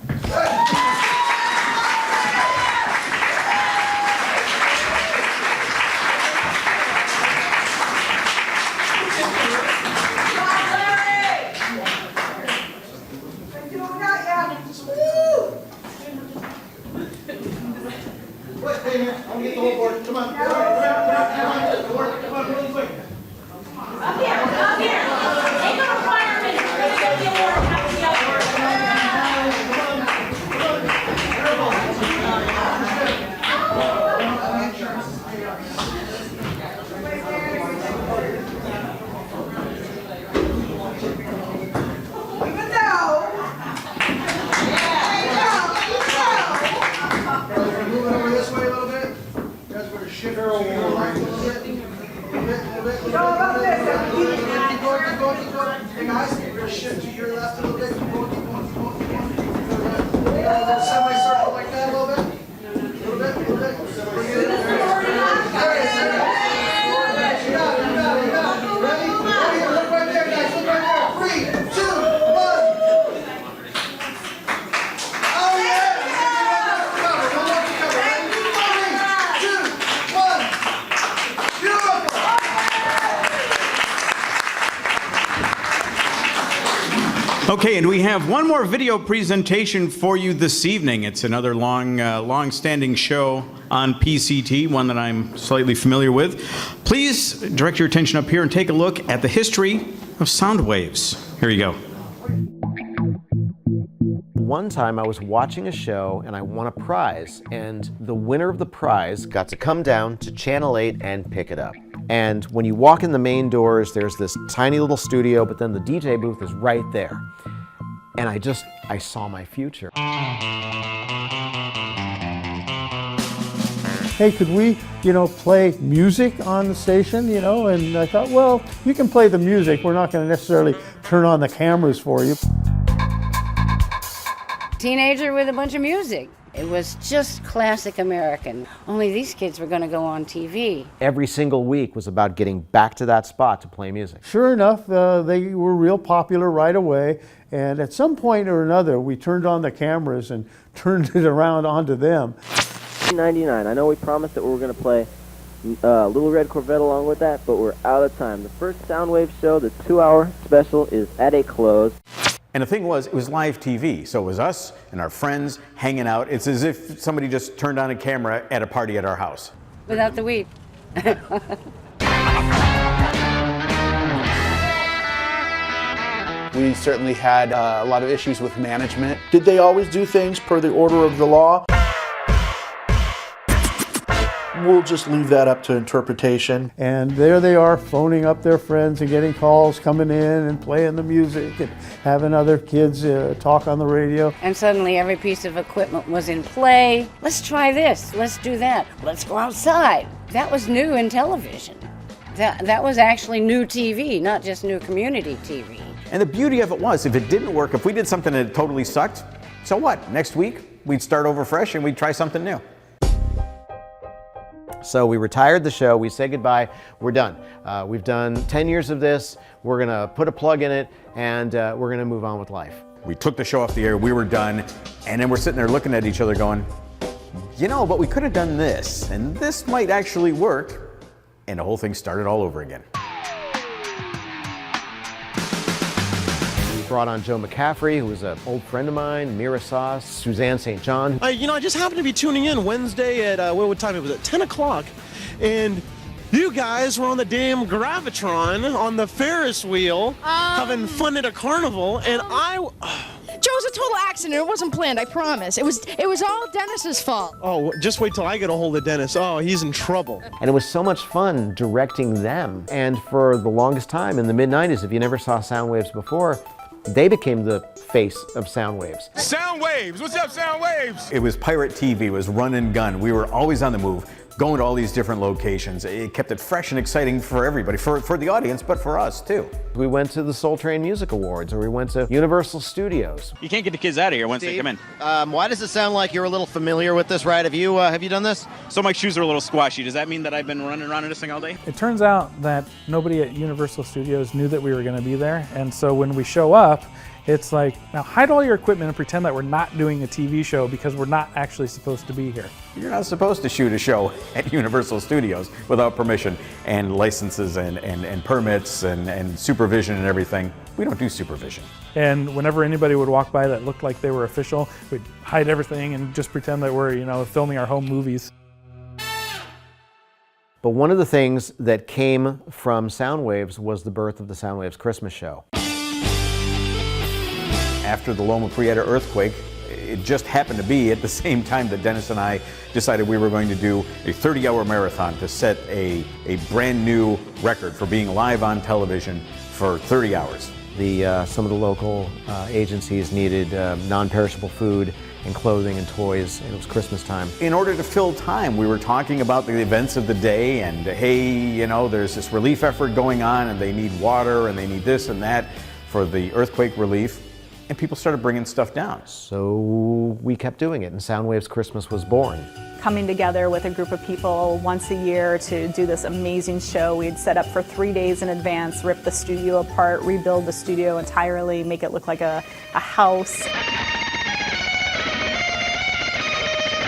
Okay, and we have one more video presentation for you this evening. It's another long-standing show on PCT, one that I'm slightly familiar with. Please direct your attention up here and take a look at the history of sound waves. Here you go. One time I was watching a show and I won a prize, and the winner of the prize got to come down to Channel 8 and pick it up. And when you walk in the main doors, there's this tiny little studio, but then the DJ booth is right there. And I saw my future. Hey, could we, play music on the station, And I thought, well, you can play the music. We're not going to necessarily turn on the cameras for you. Teenager with a bunch of music. It was just classic American. Only these kids were going to go on TV. Every single week was about getting back to that spot to play music. Sure enough, they were real popular right away. And at some point or another, we turned on the cameras and turned it around onto them. 1999. I know we promised that we were going to play Little Red Corvette along with that, but we're out of time. The first Soundwave show, the 2-hour special, is at a close. And the thing was, it was live TV, so it was us and our friends hanging out. It's as if somebody just turned on a camera at a party at our house. Without the weed. We certainly had a lot of issues with management. Did they always do things per the order of the law? We'll just leave that up to interpretation. And there they are, phoning up their friends and getting calls, coming in and playing the music and having other kids talk on the radio. And suddenly every piece of equipment was in play. Let's try this, let's do that, let's go outside. That was new in television. That was actually new TV, not just new community TV. And the beauty of it was, if it didn't work, if we did something that totally sucked, so what? Next week, we'd start over fresh and we'd try something new. So we retired the show, we said goodbye, we're done. We've done 10 years of this, we're gonna put a plug in it, and we're gonna move on with life. We took the show off the air, we were done, and then we're sitting there looking at each other going, you know, but we could have done this, and this might actually work, and the whole thing started all over again. We brought on Joe McCaffrey, who was an old friend of mine, Mira Sauce, Suzanne St. John. You know, I just happened to be tuning in Wednesday at, what time it was, at 10 o'clock, and you guys were on the damn Gravitron on the Ferris wheel, having fun at a carnival, and Joe's a total accident. It wasn't planned, I promise. It was all Dennis's fault. Oh, just wait till I get a hold of Dennis. Oh, he's in trouble. And it was so much fun directing them. And for the longest time, in the mid-90s, if you never saw Soundwaves before, they became the face of Soundwaves. Soundwaves! What's up, Soundwaves? It was pirate TV, it was run and gun. We were always on the move, going to all these different locations. It kept it fresh and exciting for everybody, for the audience, but for us too. We went to the Soul Train Music Awards, or we went to Universal Studios. You can't get the kids out of here once they come in. Why does it sound like you're a little familiar with this ride? Have you done this? So my shoes are a little squashy. Does that mean that I've been running around in this thing all day? It turns out that nobody at Universal Studios knew that we were going to be there, and so when we show up, it's like, now hide all your equipment and pretend that we're not doing a TV show because we're not actually supposed to be here. You're not supposed to shoot a show at Universal Studios without permission and licenses and permits and supervision and everything. We don't do supervision. And whenever anybody would walk by that looked like they were official, we'd hide everything and just pretend that we're, filming our home movies. But one of the things that came from Soundwaves was the birth of the Soundwaves Christmas show. After the Loma Prieta earthquake, it just happened to be at the same time that Dennis and I decided we were going to do a 30-hour marathon to set a brand new record for being live on television for 30 hours. Some of the local agencies needed non-perishable food and clothing and toys, and it was Christmas time. In order to fill time, we were talking about the events of the day and, hey, there's this relief effort going on and they need water and they need this and that for the earthquake relief. And people started bringing stuff down. So we kept doing it, and Soundwaves Christmas was born. Coming together with a group of people once a year to do this amazing show. We'd set up for 3 days in advance, rip the studio apart, rebuild the studio entirely, make it look like a house.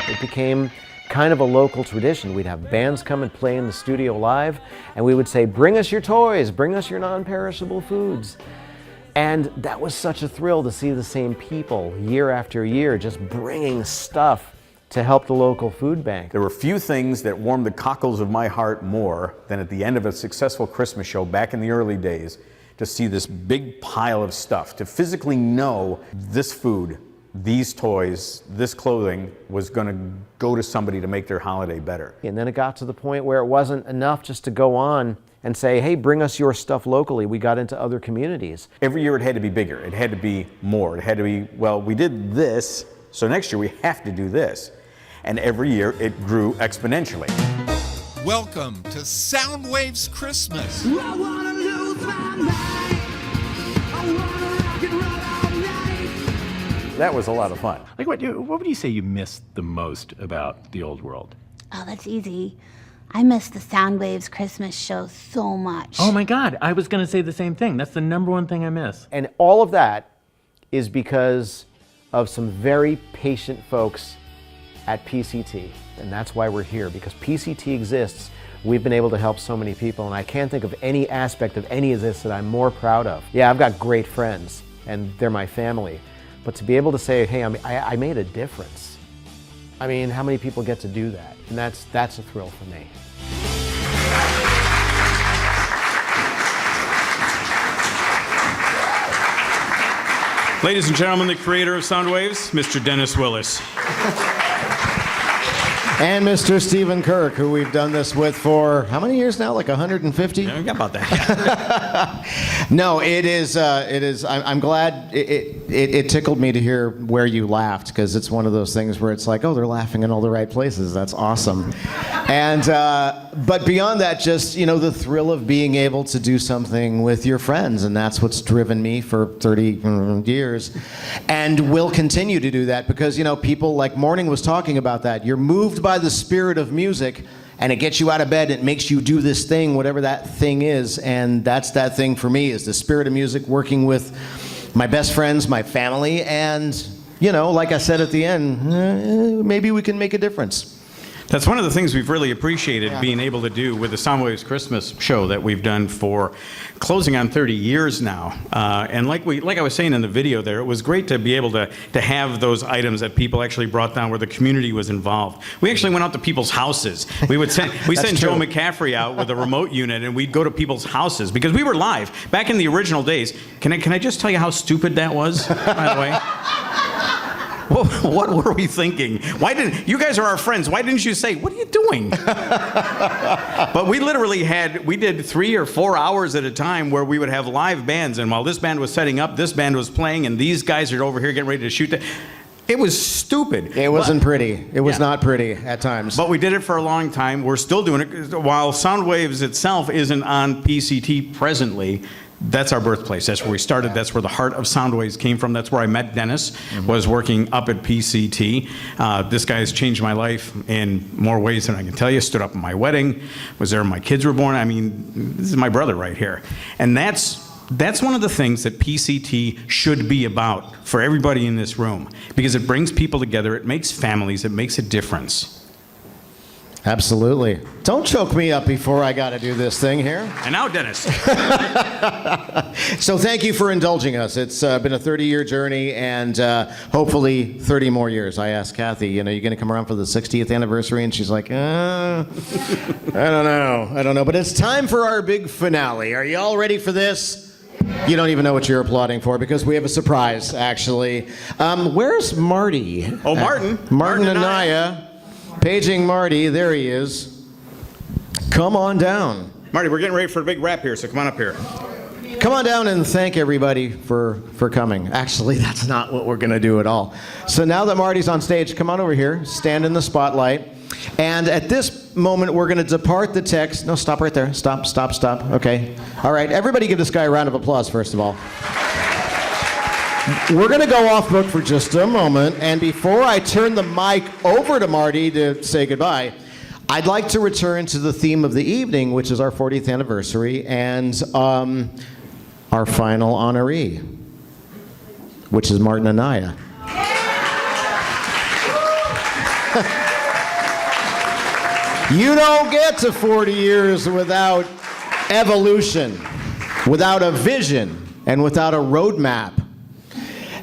It became kind of a local tradition. We'd have bands come and play in the studio live, and we would say, bring us your toys, bring us your non-perishable foods. And that was such a thrill to see the same people year after year just bringing stuff to help the local food bank. There were few things that warmed the cockles of my heart more than at the end of a successful Christmas show back in the early days to see this big pile of stuff, to physically know this food, these toys, this clothing was going to go to somebody to make their holiday better. And then it got to the point where it wasn't enough just to go on and say, hey, bring us your stuff locally. We got into other communities. Every year it had to be bigger. It had to be more. It had to be, well, we did this, so next year we have to do this. And every year it grew exponentially. Welcome to Soundwaves Christmas. I wanna lose my mind. I wanna rock and roll all night. that was a lot of fun. Like, what would you say you missed the most about the old world? Oh, that's easy. I miss the Soundwaves Christmas show so much. Oh my God, I was going to say the same thing. That's the number one thing I miss. And all of that is because of some very patient folks at PCT. And that's why we're here, because PCT exists. We've been able to help so many people, and I can't think of any aspect of any of this that I'm more proud of. Yeah, I've got great friends, and they're my family. But to be able to say, hey, I made a difference. I mean, how many people get to do that? And that's a thrill for me. Ladies and gentlemen, the creator of Soundwaves, Mr. Dennis Willis. And Mr. Stephen Kirk, who we've done this with for how many years now? Like 150? Yeah, about that. No, it is. I'm glad it tickled me to hear where you laughed, because it's one of those things where it's like, oh, they're laughing in all the right places. That's awesome. And but beyond that, just the thrill of being able to do something with your friends, and that's what's driven me for 30 years, and will continue to do that, because people like Morning was talking about that. You're moved by the spirit of music, and it gets you out of bed, and it makes you do this thing, whatever that thing is. And that's that thing for me, is the spirit of music, working with my best friends, my family, and like I said at the end, maybe we can make a difference. That's one of the things we've really appreciated being able to do with the Soundwaves Christmas show that we've done for closing on 30 years now. And like I was saying in the video there, it was great to be able to have those items that people actually brought down where the community was involved. We actually went out to people's houses. We sent Joe McCaffrey out with a remote unit, and we'd go to people's houses because we were live. Back in the original days, can I just tell you how stupid that was, by the way? What were we thinking? You guys are our friends. Why didn't you say, what are you doing? But we literally we did 3 or 4 hours at a time where we would have live bands. And while this band was setting up, this band was playing, and these guys are over here getting ready to shoot. It was stupid. It wasn't pretty. It was not pretty at times. But we did it for a long time. We're still doing it. While Soundwaves itself isn't on PCT presently, that's our birthplace. That's where we started. That's where the heart of Soundwaves came from. That's where I met Dennis, was working up at PCT. This guy has changed my life in more ways than I can tell you. Stood up at my wedding, was there when my kids were born. I mean, this is my brother right here. And that's one of the things that PCT should be about for everybody in this room, because it brings people together, it makes families, it makes a difference. Absolutely. Don't choke me up before I got to do this thing here. And now, Dennis. So thank you for indulging us. It's been a 30-year journey, and hopefully 30 more years. I asked Kathy, you're going to come around for the 60th anniversary? And she's like, I don't know. But it's time for our big finale. Are you all ready for this? You don't even know what you're applauding for, because we have a surprise, actually. Where's Marty? Oh, Martin. Martin Anaya. Paging Marty, there he is. Come on down. Marty, we're getting ready for a big wrap here, so come on up here. Come on down and thank everybody for coming. Actually, that's not what we're going to do at all. So now that Marty's on stage, come on over here, stand in the spotlight. And at this moment, we're going to depart the text. No, stop right there. Stop. Okay. All right, everybody give this guy a round of applause, first of all. We're going to go off book for just a moment, and before I turn the mic over to Marty to say goodbye, I'd like to return to the theme of the evening, which is our 40th anniversary, and our final honoree, which is Martin Anaya. You don't get to 40 years without evolution, without a vision, and without a roadmap.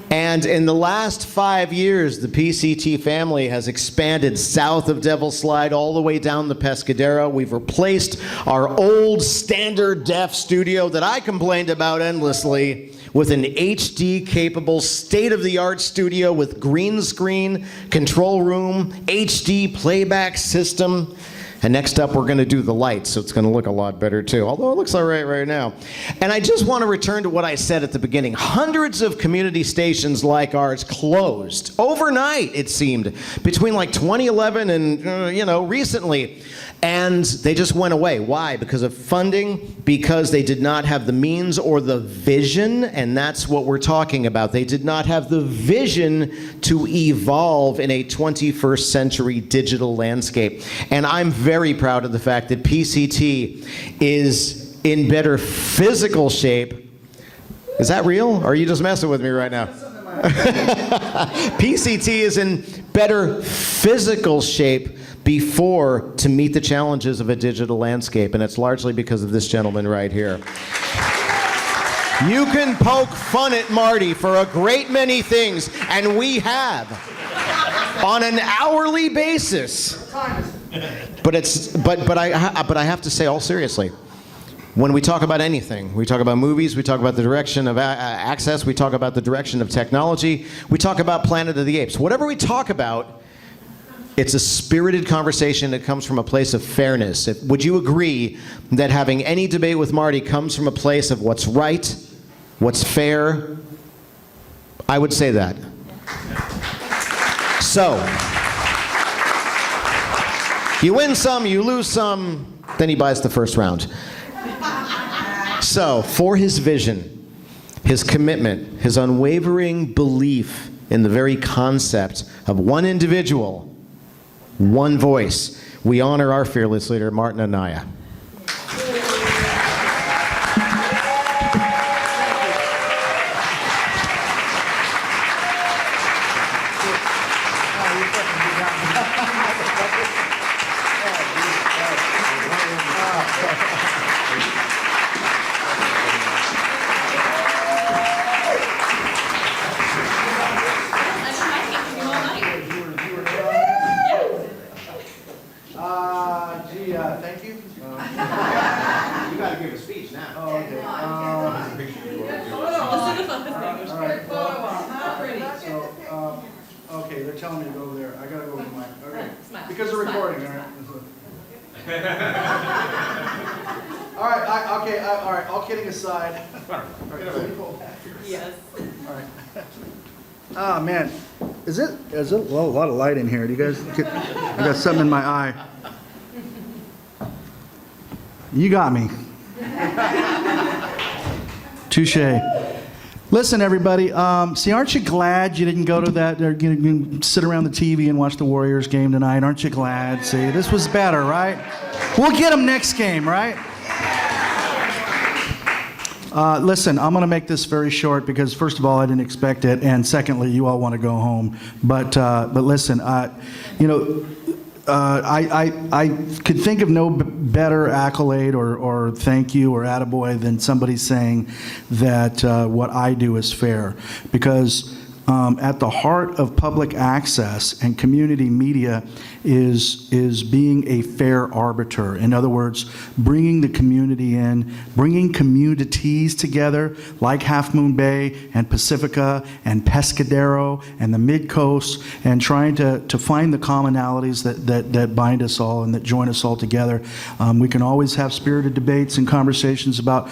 And in the last 5 years, the PCT family has expanded south of Devil's Slide all the way down the Pescadero. We've replaced our old standard def studio that I complained about endlessly with an HD-capable, state-of-the-art studio with green screen, control room, HD playback system. And next up, we're going to do the lights, so it's going to look a lot better, too. Although it looks all right now. And I just want to return to what I said at the beginning. Hundreds of community stations like ours closed overnight, it seemed, between like 2011 and, recently. And they just went away. Why? Because of funding, because they did not have the means or the vision, and that's what we're talking about. They did not have the vision to evolve in a 21st century digital landscape. And I'm very proud of the fact that PCT is in better physical shape. Is that real? Or are you just messing with me right now? PCT is in better physical shape before to meet the challenges of a digital landscape, and it's largely because of this gentleman right here. You can poke fun at Marty for a great many things, and we have on an hourly basis. But I have to say, all seriously, when we talk about anything, we talk about movies, we talk about the direction of access, we talk about the direction of technology, we talk about Planet of the Apes. Whatever we talk about, it's a spirited conversation that comes from a place of fairness. Would you agree that having any debate with Marty comes from a place of what's right, what's fair? I would say that. So, you win some, you lose some, then he buys the first round. So, for his vision, his commitment, his unwavering belief in the very concept of one individual, one voice, we honor our fearless leader, Martin Anaya. Thank you. You got to give a speech now. Oh, okay. Okay, they're telling me to go over there. I gotta go over the mic. Okay. Because they're recording, all right? All right, all right, all kidding aside. All right, yes. All right. Ah, man. Is it well, a lot of light in here. Do you guys get, I got something in my eye. You got me. Touche. Listen, everybody. See, aren't you glad you didn't go to that, or you sit around the TV and watch the Warriors game tonight? Aren't you glad? See, this was better, right? We'll get them next game, right? Listen, I'm going to make this very short because, first of all, I didn't expect it, and secondly, you all want to go home. But listen, you know. I could think of no better accolade or thank you or attaboy than somebody saying that what I do is fair. Because at the heart of public access and community media is being a fair arbiter. In other words, bringing the community in, bringing communities together like Half Moon Bay and Pacifica and Pescadero and the Mid-Coast, and trying to find the commonalities that bind us all and that join us all together. We can always have spirited debates and conversations about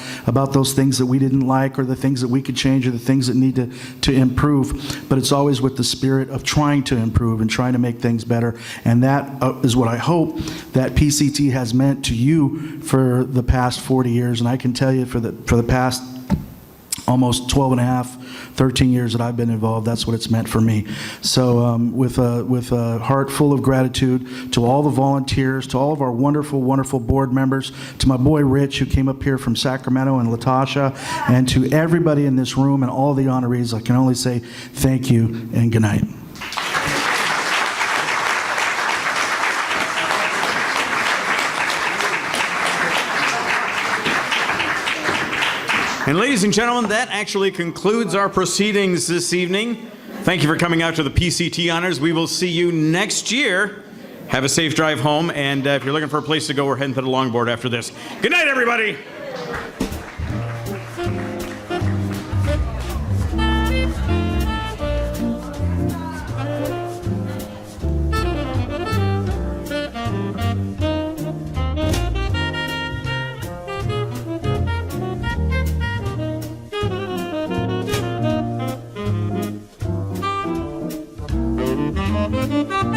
those things that we didn't like, or the things that we could change, or the things that need to improve, but it's always with the spirit of trying to improve and trying to make things better. And that is what I hope that PCT has meant to you for the past 40 years. And I can tell you for the past almost 12 and a half, 13 years that I've been involved, that's what it's meant for me. So with a heart full of gratitude to all the volunteers, to all of our wonderful, wonderful board members, to my boy Rich, who came up here from Sacramento, and Latasha, and to everybody in this room and all the honorees, I can only say thank you and good night. And ladies and gentlemen, that actually concludes our proceedings this evening. Thank you for coming out to the PCT Honors. We will see you next year. Have a safe drive home, and if you're looking for a place to go, we're heading to the longboard after this. Good night, everybody. Thank you.